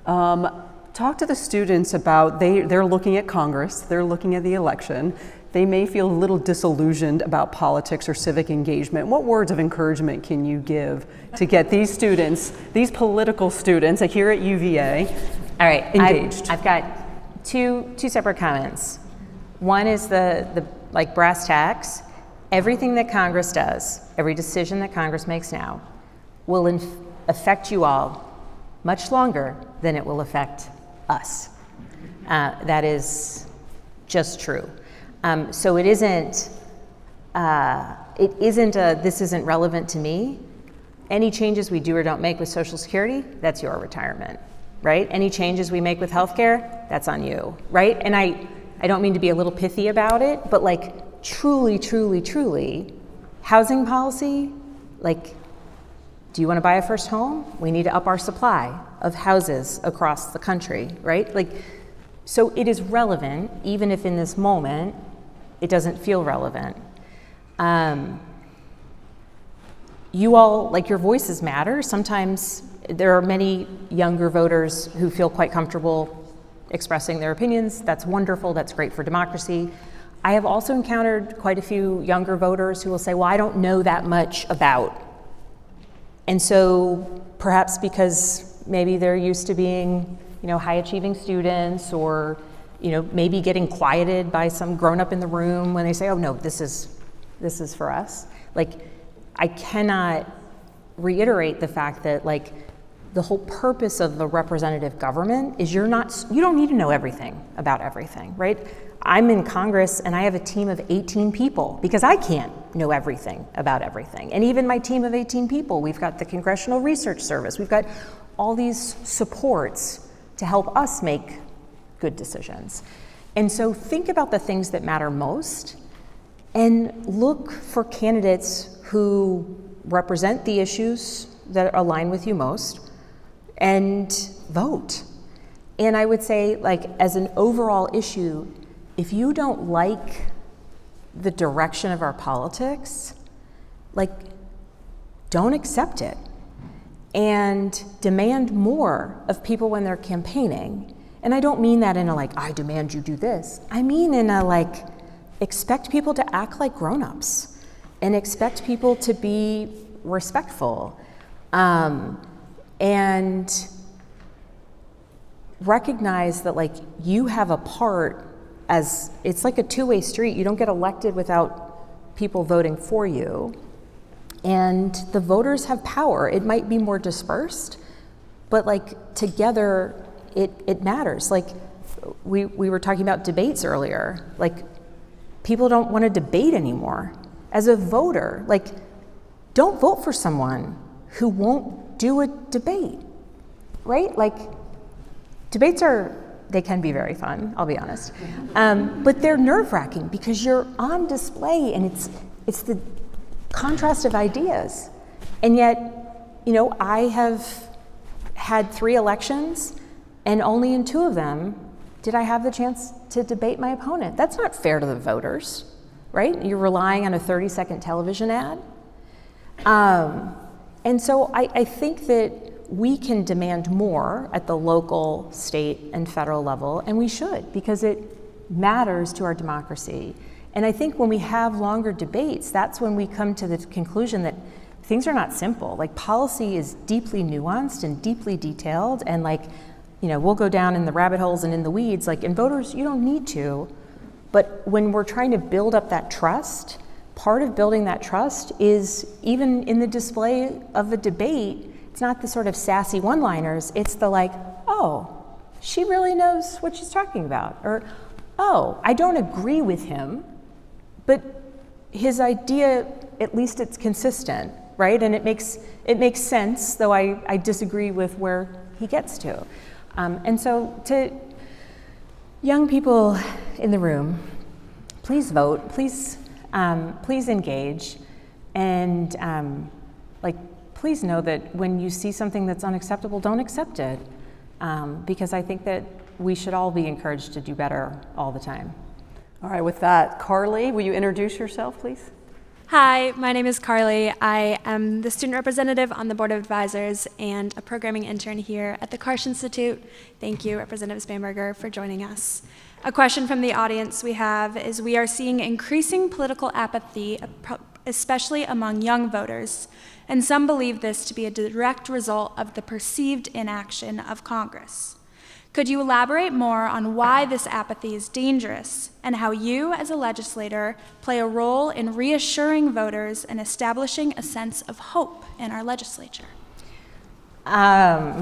Speaker 2: Talk to the students about, they're looking at Congress, they're looking at the election. They may feel a little disillusioned about politics or civic engagement. What words of encouragement can you give to get these students, these political students here at UVA,
Speaker 3: all right,
Speaker 2: engaged?
Speaker 3: I've got two separate comments. One is the like brass tacks. Everything that Congress does, every decision that Congress makes now, will affect you all much longer than it will affect us. That is just true. So it isn't this isn't relevant to me. Any changes we do or don't make with Social Security, that's your retirement, right? Any changes we make with healthcare, that's on you, right? And I don't mean to be a little pithy about it, but like truly, truly, truly, housing policy, like, do you want to buy a first home? We need to up our supply of houses across the country, right? Like, so it is relevant, even if in this moment it doesn't feel relevant. You all, like, your voices matter. Sometimes there are many younger voters who feel quite comfortable expressing their opinions. That's wonderful, that's great for democracy. I have also encountered quite a few younger voters who will say, well, I don't know that much about. And so perhaps because maybe they're used to being, high achieving students, or, maybe getting quieted by some grown up in the room when they say, oh no, this is for us. Like, I cannot reiterate the fact that, like, the whole purpose of the representative government is you don't need to know everything about everything, right? I'm in Congress and I have a team of 18 people because I can't know everything about everything. And even my team of 18 people, we've got the Congressional Research Service, we've got all these supports to help us make good decisions. And so think about the things that matter most and look for candidates who represent the issues that align with you most and vote. And I would say, like, as an overall issue, if you don't like the direction of our politics, like, don't accept it and demand more of people when they're campaigning. And I don't mean that in a, like, I demand you do this. I mean in a, like, expect people to act like grown-ups and expect people to be respectful, and recognize that, like, you have a part, as it's like a two-way street. You don't get elected without people voting for you. And the voters have power. It might be more dispersed, but, like, together it matters. Like, we were talking about debates earlier. Like, people don't want to debate anymore. As a voter, like, don't vote for someone who won't do a debate, right? Like, debates they can be very fun, I'll be honest. But they're nerve-wracking because you're on display and it's the contrast of ideas. And yet, I have had 3 elections and only in 2 of them did I have the chance to debate my opponent. That's not fair to the voters, right? You're relying on a 30-second television ad. And so I think that we can demand more at the local, state, and federal level, and we should, because it matters to our democracy. And I think when we have longer debates, that's when we come to the conclusion that things are not simple. Like, policy is deeply nuanced and deeply detailed, and, like, we'll go down in the rabbit holes and in the weeds, like, and voters, you don't need to. But when we're trying to build up that trust, part of building that trust is, even in the display of a debate, it's not the sort of sassy one-liners, it's the, like, oh, she really knows what she's talking about. Or, oh, I don't agree with him, but his idea, at least it's consistent, right? And it makes sense, though I disagree with where he gets to. And so to young people in the room, please vote, please engage, and please know that when you see something that's unacceptable, don't accept it, because I think that we should all be encouraged to do better all the time.
Speaker 2: All right, with that, Carly, will you introduce yourself, please?
Speaker 4: Hi, my name is Carly. I am the student representative on the Board of Advisors and a programming intern here at the Karsh Institute. Thank you, Representative Spanberger, for joining us. A question from the audience we have is, we are seeing increasing political apathy, especially among young voters, and some believe this to be a direct result of the perceived inaction of Congress. Could you elaborate more on why this apathy is dangerous and how you, as a legislator, play a role in reassuring voters and establishing a sense of hope in our legislature?
Speaker 3: Yeah.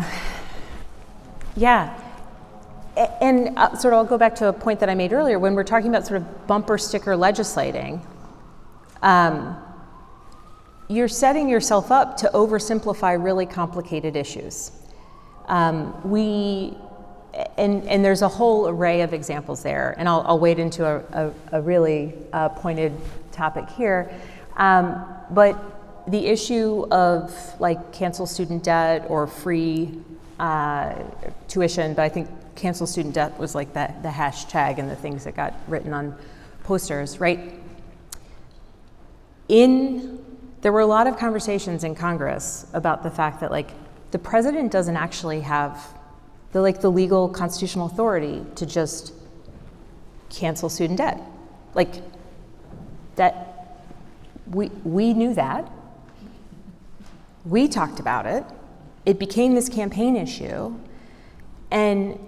Speaker 3: And sort of I'll go back to a point that I made earlier. When we're talking about sort of bumper sticker legislating, you're setting yourself up to oversimplify really complicated issues. And there's a whole array of examples there, and I'll wade into a really pointed topic here. But the issue of like cancel student debt or free tuition, but I think cancel student debt was like the hashtag and the things that got written on posters, right? There were a lot of conversations in Congress about the fact that like the president doesn't actually have the legal constitutional authority to just cancel student debt. Like that, we knew that. We talked about it. It became this campaign issue. And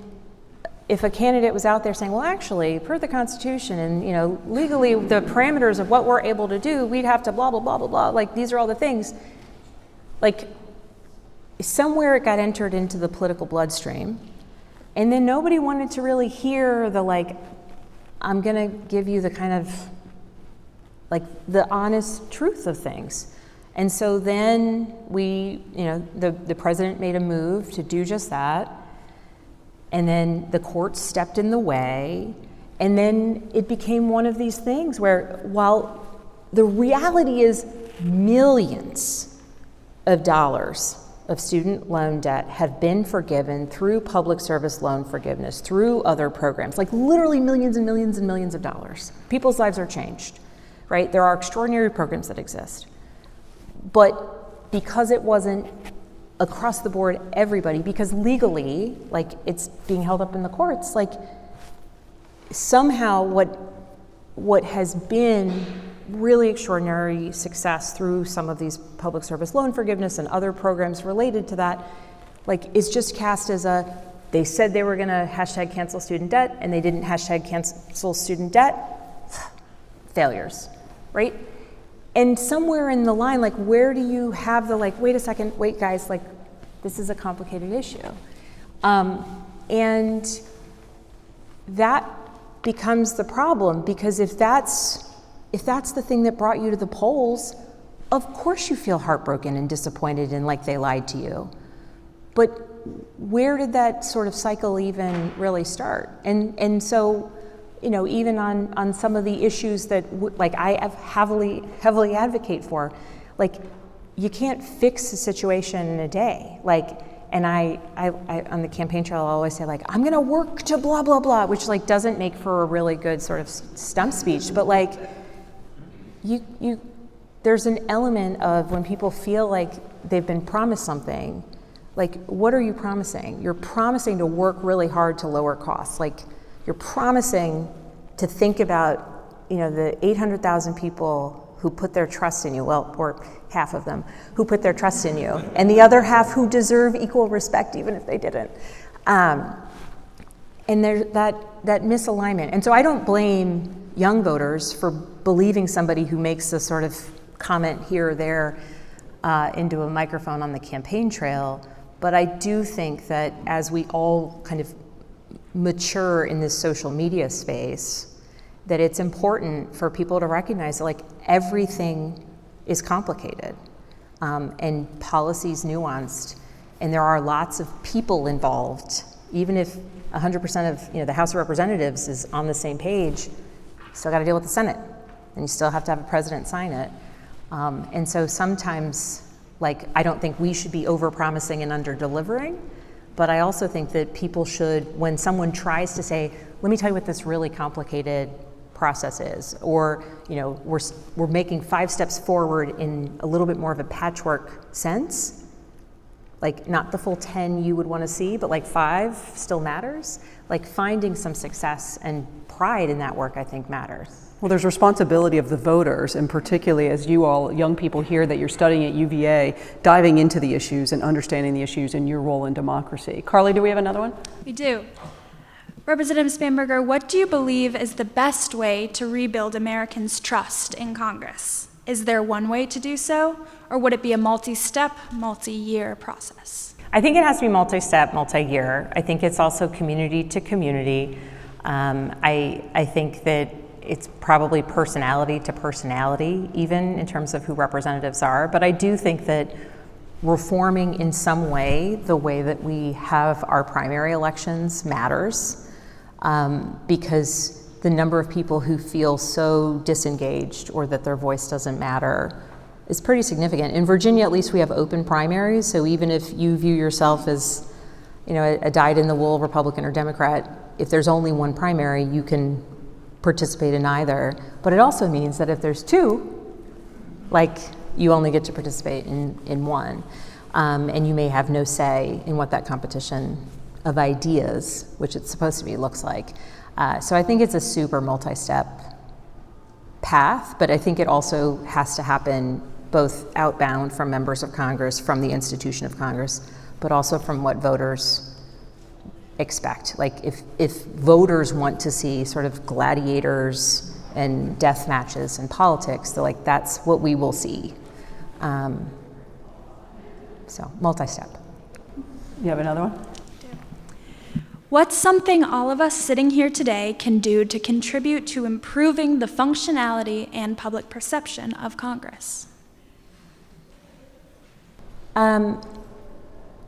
Speaker 3: if a candidate was out there saying, well, actually, per the Constitution and, you know, legally the parameters of what we're able to do, we'd have to blah, blah, blah, blah, blah, like these are all the things, like somewhere it got entered into the political bloodstream, and then nobody wanted to really hear the like, I'm gonna give you the kind of like the honest truth of things. And so then the president made a move to do just that, and then the courts stepped in the way, and then it became one of these things where, while the reality is millions of dollars of student loan debt have been forgiven through public service loan forgiveness, through other programs, like literally millions and millions and millions of dollars. People's lives are changed, right? There are extraordinary programs that exist. But because it wasn't across the board everybody, because legally, like it's being held up in the courts, like somehow what has been really extraordinary success through some of these public service loan forgiveness and other programs related to that, like is just cast as they said they were gonna hashtag cancel student debt and they didn't hashtag cancel student debt, failures, right? And somewhere in the line, like where do you have the like, wait a second, wait guys, like this is a complicated issue. And that becomes the problem, because if that's the thing that brought you to the polls, of course you feel heartbroken and disappointed and like they lied to you. But where did that sort of cycle even really start? And so, you know, even on some of the issues that like I have heavily advocate for, like you can't fix a situation in a day. Like, and I on the campaign trail, I always say like, I'm gonna work to blah, blah, blah, which like doesn't make for a really good sort of stump speech, but like, there's an element of when people feel like they've been promised something, like what are you promising? You're promising to work really hard to lower costs. Like you're promising to think about, you know, the 800,000 people who put their trust in you, well, or half of them who put their trust in you, and the other half who deserve equal respect even if they didn't. And there's that misalignment. And so I don't blame young voters for believing somebody who makes a sort of comment here or there into a microphone on the campaign trail, but I do think that as we all kind of mature in this social media space, that it's important for people to recognize that like everything is complicated and policy's nuanced, and there are lots of people involved. Even if 100% of the House of Representatives is on the same page, still got to deal with the Senate, and you still have to have a president sign it. And so sometimes, like, I don't think we should be over-promising and under-delivering, but I also think that people should, when someone tries to say, let me tell you what this really complicated process is, or we're making 5 steps forward in a little bit more of a patchwork sense, like not the full 10 you would want to see, but like 5 still matters. Like finding some success and pride in that work, I think, matters.
Speaker 2: Well, there's responsibility of the voters, and particularly as you all, young people here that you're studying at UVA, diving into the issues and understanding the issues and your role in democracy. Carly, do we have another one?
Speaker 4: We do. Representative Spanberger, what do you believe is the best way to rebuild Americans' trust in Congress? Is there one way to do so, or would it be a multi-step, multi-year process?
Speaker 3: I think it has to be multi-step, multi-year. I think it's also community to community. I think that it's probably personality to personality, even in terms of who representatives are. But I do think that reforming in some way the way that we have our primary elections matters, because the number of people who feel so disengaged or that their voice doesn't matter is pretty significant. In Virginia, at least, we have open primaries, so even if you view yourself as a dyed-in-the-wool Republican or Democrat, if there's only one primary, you can participate in either. But it also means that if there's 2, like, you only get to participate in one, and you may have no say in what that competition of ideas, which it's supposed to be, looks like. So I think it's a super multi-step path, but I think it also has to happen both outbound from members of Congress, from the institution of Congress, but also from what voters expect. Like if voters want to see sort of gladiators and death matches in politics, they're like, that's what we will see. So multi-step.
Speaker 2: You have another one?
Speaker 4: What's something all of us sitting here today can do to contribute to improving the functionality and public perception of Congress?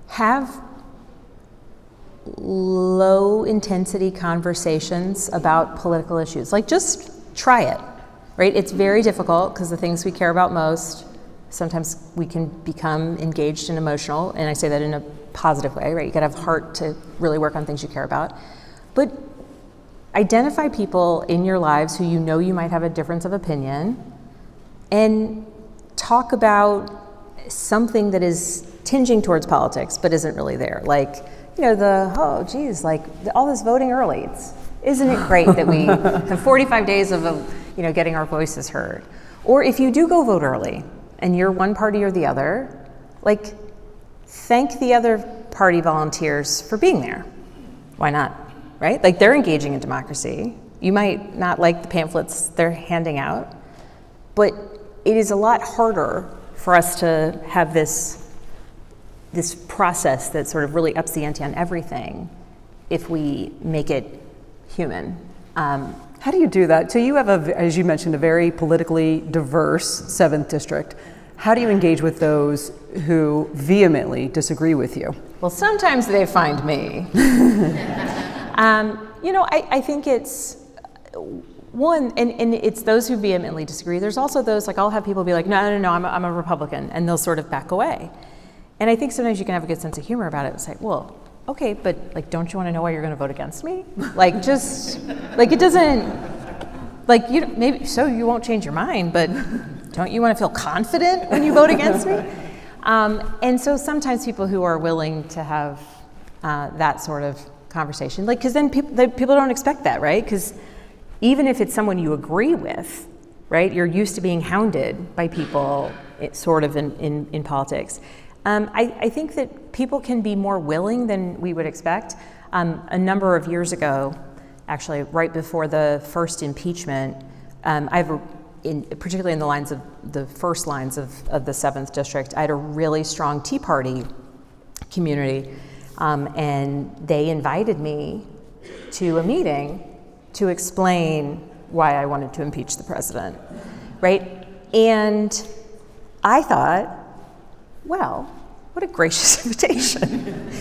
Speaker 3: Have low intensity conversations about political issues. Like, just try it, right? It's very difficult because the things we care about most, sometimes we can become engaged and emotional, and I say that in a positive way, right? You gotta have heart to really work on things you care about. But identify people in your lives who you might have a difference of opinion, and talk about something that is tinging towards politics but isn't really there. Like, all this voting early. Isn't it great that we have 45 days of getting our voices heard? Or if you do go vote early and you're one party or the other, like, thank the other party volunteers for being there. Why not, right? Like, they're engaging in democracy. You might not like the pamphlets they're handing out, but it is a lot harder for us to have this process that sort of really ups the ante on everything if we make it human.
Speaker 2: How do you do that? So you have, as you mentioned, a very politically diverse 7th district. How do you engage with those who vehemently disagree with you?
Speaker 3: Well, sometimes they find me. I think it's one, and it's those who vehemently disagree. There's also those, like, I'll have people be like, no, I'm a Republican, and they'll sort of back away. And I think sometimes you can have a good sense of humor about it. It's like, well, okay, but like, don't you want to know why you're going to vote against me? Like, just, like, it doesn't, like, maybe, so you won't change your mind, but don't you want to feel confident when you vote against me? And so sometimes people who are willing to have that sort of conversation, like, because then people don't expect that, right? Because even if it's someone you agree with, right, you're used to being hounded by people, sort of in politics. I think that people can be more willing than we would expect. A number of years ago, actually, right before the first impeachment, particularly in the lines of the first lines of the 7th district, I had a really strong Tea Party community, and they invited me to a meeting to explain why I wanted to impeach the president, right? And I thought, well, what a gracious invitation.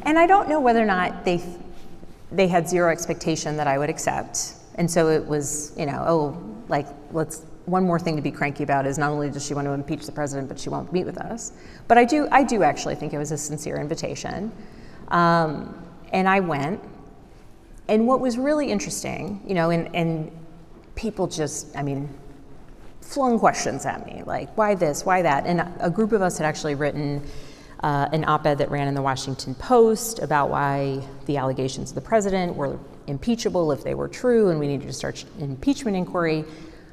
Speaker 3: And I don't know whether or not they had zero expectation that I would accept. And so it was, one more thing to be cranky about is not only does she want to impeach the president, but she won't meet with us. But I do actually think it was a sincere invitation. And I went. And what was really interesting, and people just, flung questions at me, like, why this, why that? And a group of us had actually written an op-ed that ran in the Washington Post about why the allegations of the president were impeachable if they were true, and we needed to start an impeachment inquiry.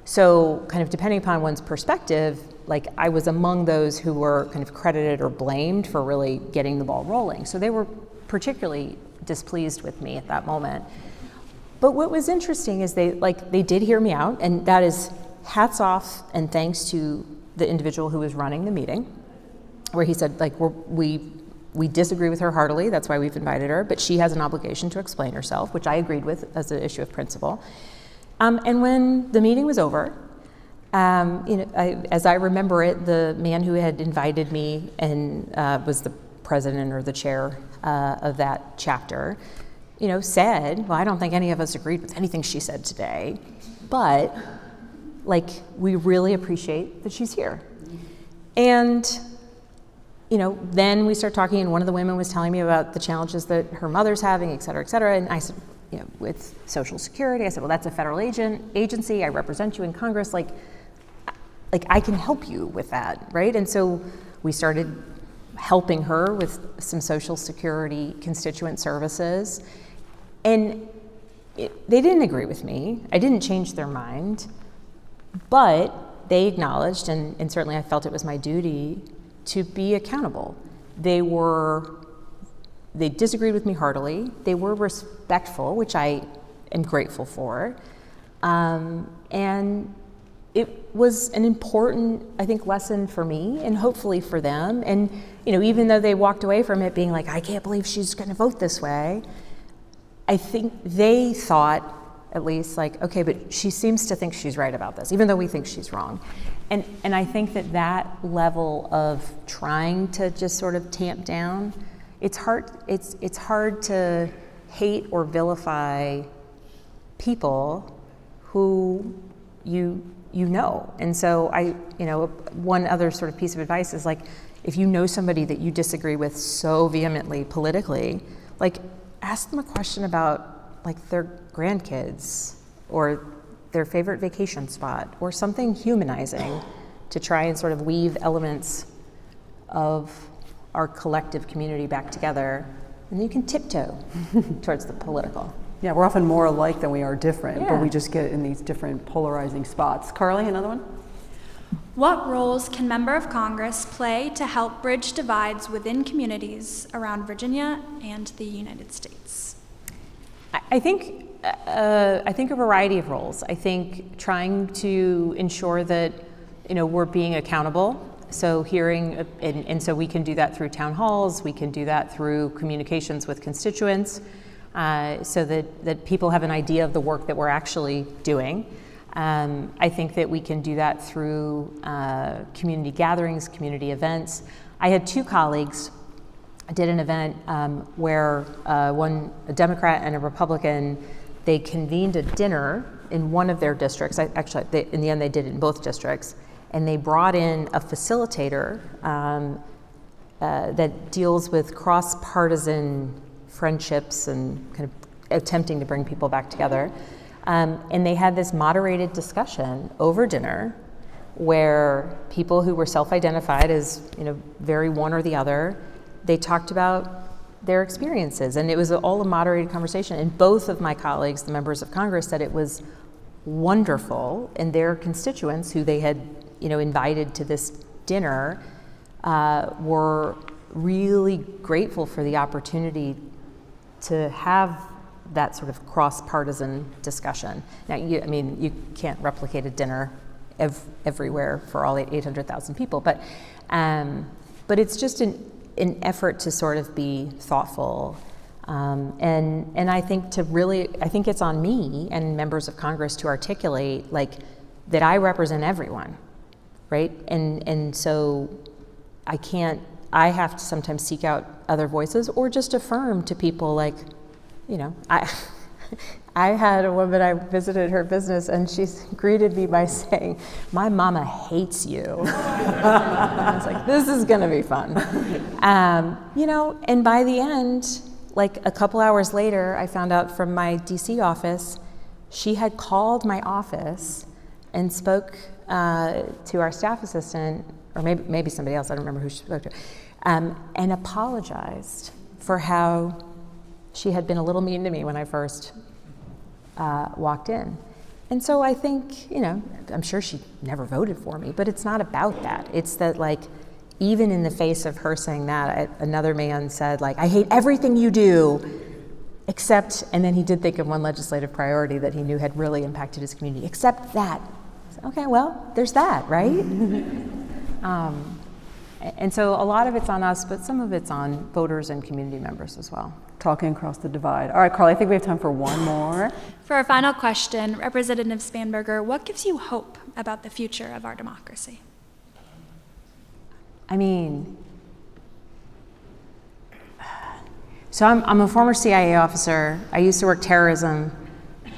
Speaker 3: So kind of depending upon one's perspective, like I was among those who were kind of credited or blamed for really getting the ball rolling. So they were particularly displeased with me at that moment. But what was interesting is they did hear me out, and that is hats off and thanks to the individual who was running the meeting, where he said, like, we disagree with her heartily, that's why we've invited her, but she has an obligation to explain herself, which I agreed with as an issue of principle. And when the meeting was over, as I remember it, the man who had invited me and was the president or the chair of that chapter, said, well, I don't think any of us agreed with anything she said today, but like, we really appreciate that she's here. And then we start talking, and one of the women was telling me about the challenges that her mother's having, et cetera, et cetera. And I said, with Social Security, I said, well, that's a federal agency. I represent you in Congress. Like I can help you with that, right? And so we started helping her with some Social Security constituent services. And they didn't agree with me. I didn't change their mind. But they acknowledged, and certainly I felt it was my duty to be accountable. They disagreed with me heartily. They were respectful, which I am grateful for. And it was an important, I think, lesson for me and hopefully for them. And, even though they walked away from it being like, I can't believe she's going to vote this way, I think they thought, at least, like, okay, but she seems to think she's right about this, even though we think she's wrong. And I think that level of trying to just sort of tamp down, it's hard to hate or vilify people who you know. And so one other sort of piece of advice is, like, if you know somebody that you disagree with so vehemently politically, like, ask them a question about, like, their grandkids or their favorite vacation spot or something humanizing to try and sort of weave elements of our collective community back together, and you can tiptoe towards the political.
Speaker 2: Yeah, we're often more alike than we are different,
Speaker 3: Yeah.
Speaker 2: but we just get in these different polarizing spots. Carly, another one?
Speaker 4: What roles can member of Congress play to help bridge divides within communities around Virginia and the United States?
Speaker 3: I think a variety of roles. I think trying to ensure that we're being accountable. So hearing, and so we can do that through town halls. We can do that through communications with constituents, so that people have an idea of the work that we're actually doing. I think that we can do that through community gatherings, community events. I had two colleagues. I did an event where a Democrat and a Republican, they convened a dinner in one of their districts. In the end, they did it in both districts. And they brought in a facilitator that deals with cross-partisan friendships and kind of attempting to bring people back together. And they had this moderated discussion over dinner where people who were self-identified as, very one or the other, they talked about their experiences, and it was all a moderated conversation. And both of my colleagues, the members of Congress, said it was wonderful, and their constituents who they had, invited to this dinner were really grateful for the opportunity to have that sort of cross-partisan discussion. Now, you can't replicate a dinner everywhere for all 800,000 people, but it's just an effort to sort of be thoughtful, and I think I think it's on me and members of Congress to articulate, like, that I represent everyone, right? And so I have to sometimes seek out other voices or just affirm to people, like, I had a woman, I visited her business, and she greeted me by saying, "My mama hates you." And I was like, this is gonna be fun. And by the end, like a couple hours later, I found out from my DC office she had called my office and spoke to our staff assistant, or maybe somebody else, I don't remember who she spoke to, and apologized for how she had been a little mean to me when I first walked in. And so I think, I'm sure she never voted for me, but it's not about that. It's that, like, even in the face of her saying that, another man said, like, I hate everything you do, except, and then he did think of one legislative priority that he knew had really impacted his community, except that. Okay, well, there's that, right? And so a lot of it's on us, but some of it's on voters and community members as well.
Speaker 2: Talking across the divide. All right, Carly, I think we have time for one more.
Speaker 4: For our final question, Representative Spanberger, what gives you hope about the future of our democracy?
Speaker 3: I mean, so I'm a former CIA officer. I used to work terrorism.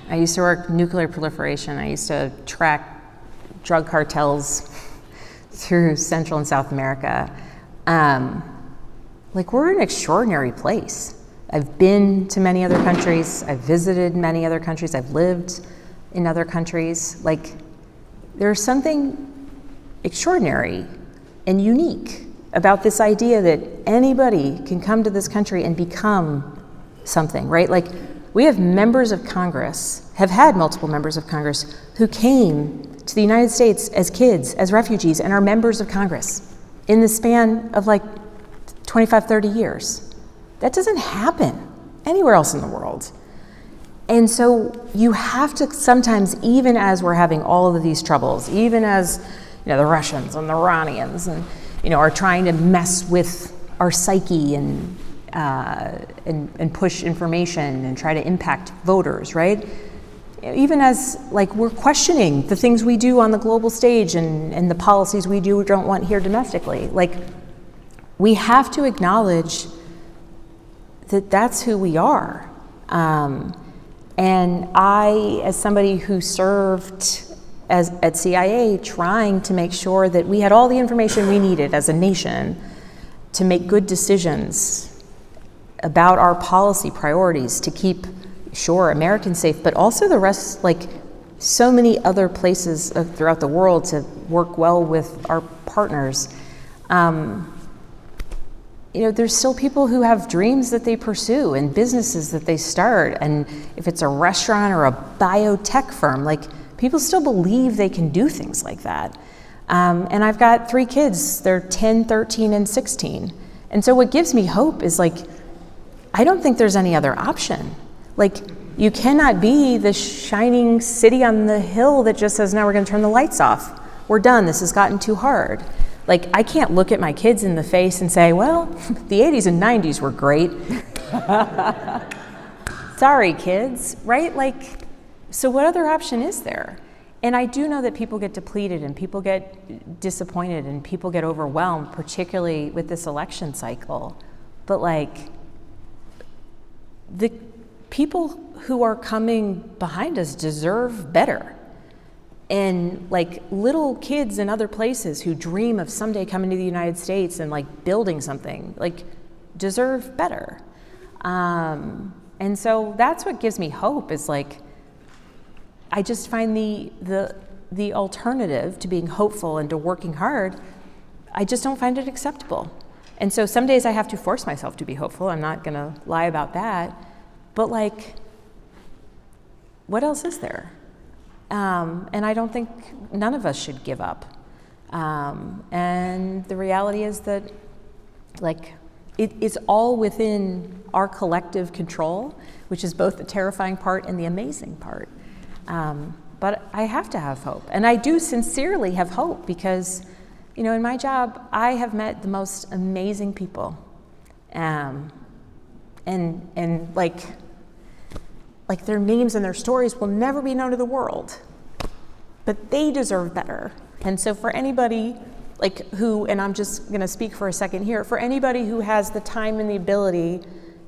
Speaker 3: I used to work nuclear proliferation. I used to track drug cartels through Central and South America. Like, we're in an extraordinary place. I've been to many other countries. I've visited many other countries. I've lived in other countries. Like, there's something extraordinary and unique about this idea that anybody can come to this country and become something, right? Like, we have members of Congress, have had multiple members of Congress, who came to the United States as kids, as refugees, and are members of Congress in the span of like 25, 30 years. That doesn't happen anywhere else in the world. And so you have to sometimes, even as we're having all of these troubles, even as the Russians and the Iranians and are trying to mess with our psyche and push information and try to impact voters, right? Even as like we're questioning the things we do on the global stage and the policies we do or don't want here domestically, like, we have to acknowledge that that's who we are. And I, as somebody who served at CIA, trying to make sure that we had all the information we needed as a nation to make good decisions about our policy priorities to keep, sure, Americans safe, but also the rest, like so many other places throughout the world, to work well with our partners. There's still people who have dreams that they pursue and businesses that they start. And if it's a restaurant or a biotech firm, like, people still believe they can do things like that. And I've got 3 kids. They're 10, 13, and 16. And so what gives me hope is, like, I don't think there's any other option. Like, you cannot be the shining city on the hill that just says, now we're going to turn the lights off. We're done. This has gotten too hard. Like, I can't look at my kids in the face and say, well, the 80s and 90s were great. Sorry, kids, right? Like, so what other option is there? And I do know that people get depleted and people get disappointed and people get overwhelmed, particularly with this election cycle. But, like, the people who are coming behind us deserve better. And, like, little kids in other places who dream of someday coming to the United States and, like, building something, like, deserve better. And so that's what gives me hope, is, like, I just find the alternative to being hopeful and to working hard, I just don't find it acceptable. And so some days I have to force myself to be hopeful. I'm not going to lie about that. But, like, what else is there? And I don't think none of us should give up. And the reality is that, like, it's all within our collective control, which is both the terrifying part and the amazing part. But I have to have hope. And I do sincerely have hope because, in my job, I have met the most amazing people. And like their names and their stories will never be known to the world, but they deserve better. And so for anybody who, and I'm just going to speak for a second here, for anybody who has the time and the ability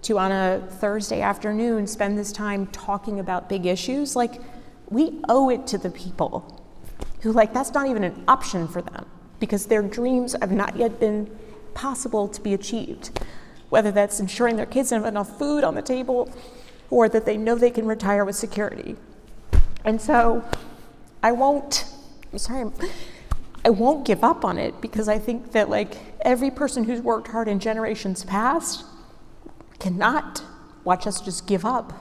Speaker 3: to, on a Thursday afternoon, spend this time talking about big issues, we owe it to the people who, that's not even an option for them because their dreams have not yet been possible to be achieved, whether that's ensuring their kids have enough food on the table or that they know they can retire with security.
Speaker 5: And so I won't give up on it, because I think that like every person who's worked hard in generations past cannot watch us just give up.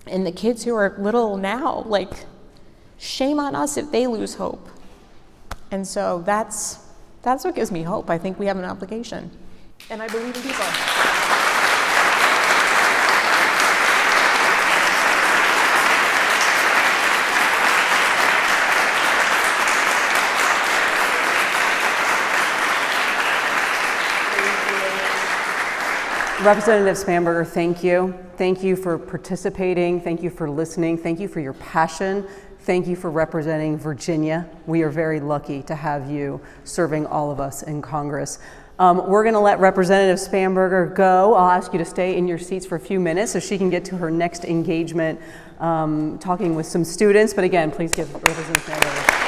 Speaker 5: And the kids who are little now, like, shame on us if they lose hope. And so that's what gives me hope. I think we have an obligation, and I believe in people.
Speaker 2: Representative Spanberger, thank you. Thank you for participating. Thank you for listening. Thank you for your passion. Thank you for representing Virginia. We are very lucky to have you serving all of us in Congress. We're going to let Representative Spanberger go. I'll ask you to stay in your seats for a few minutes so she can get to her next engagement talking with some students. But again, please give Representative Spanberger.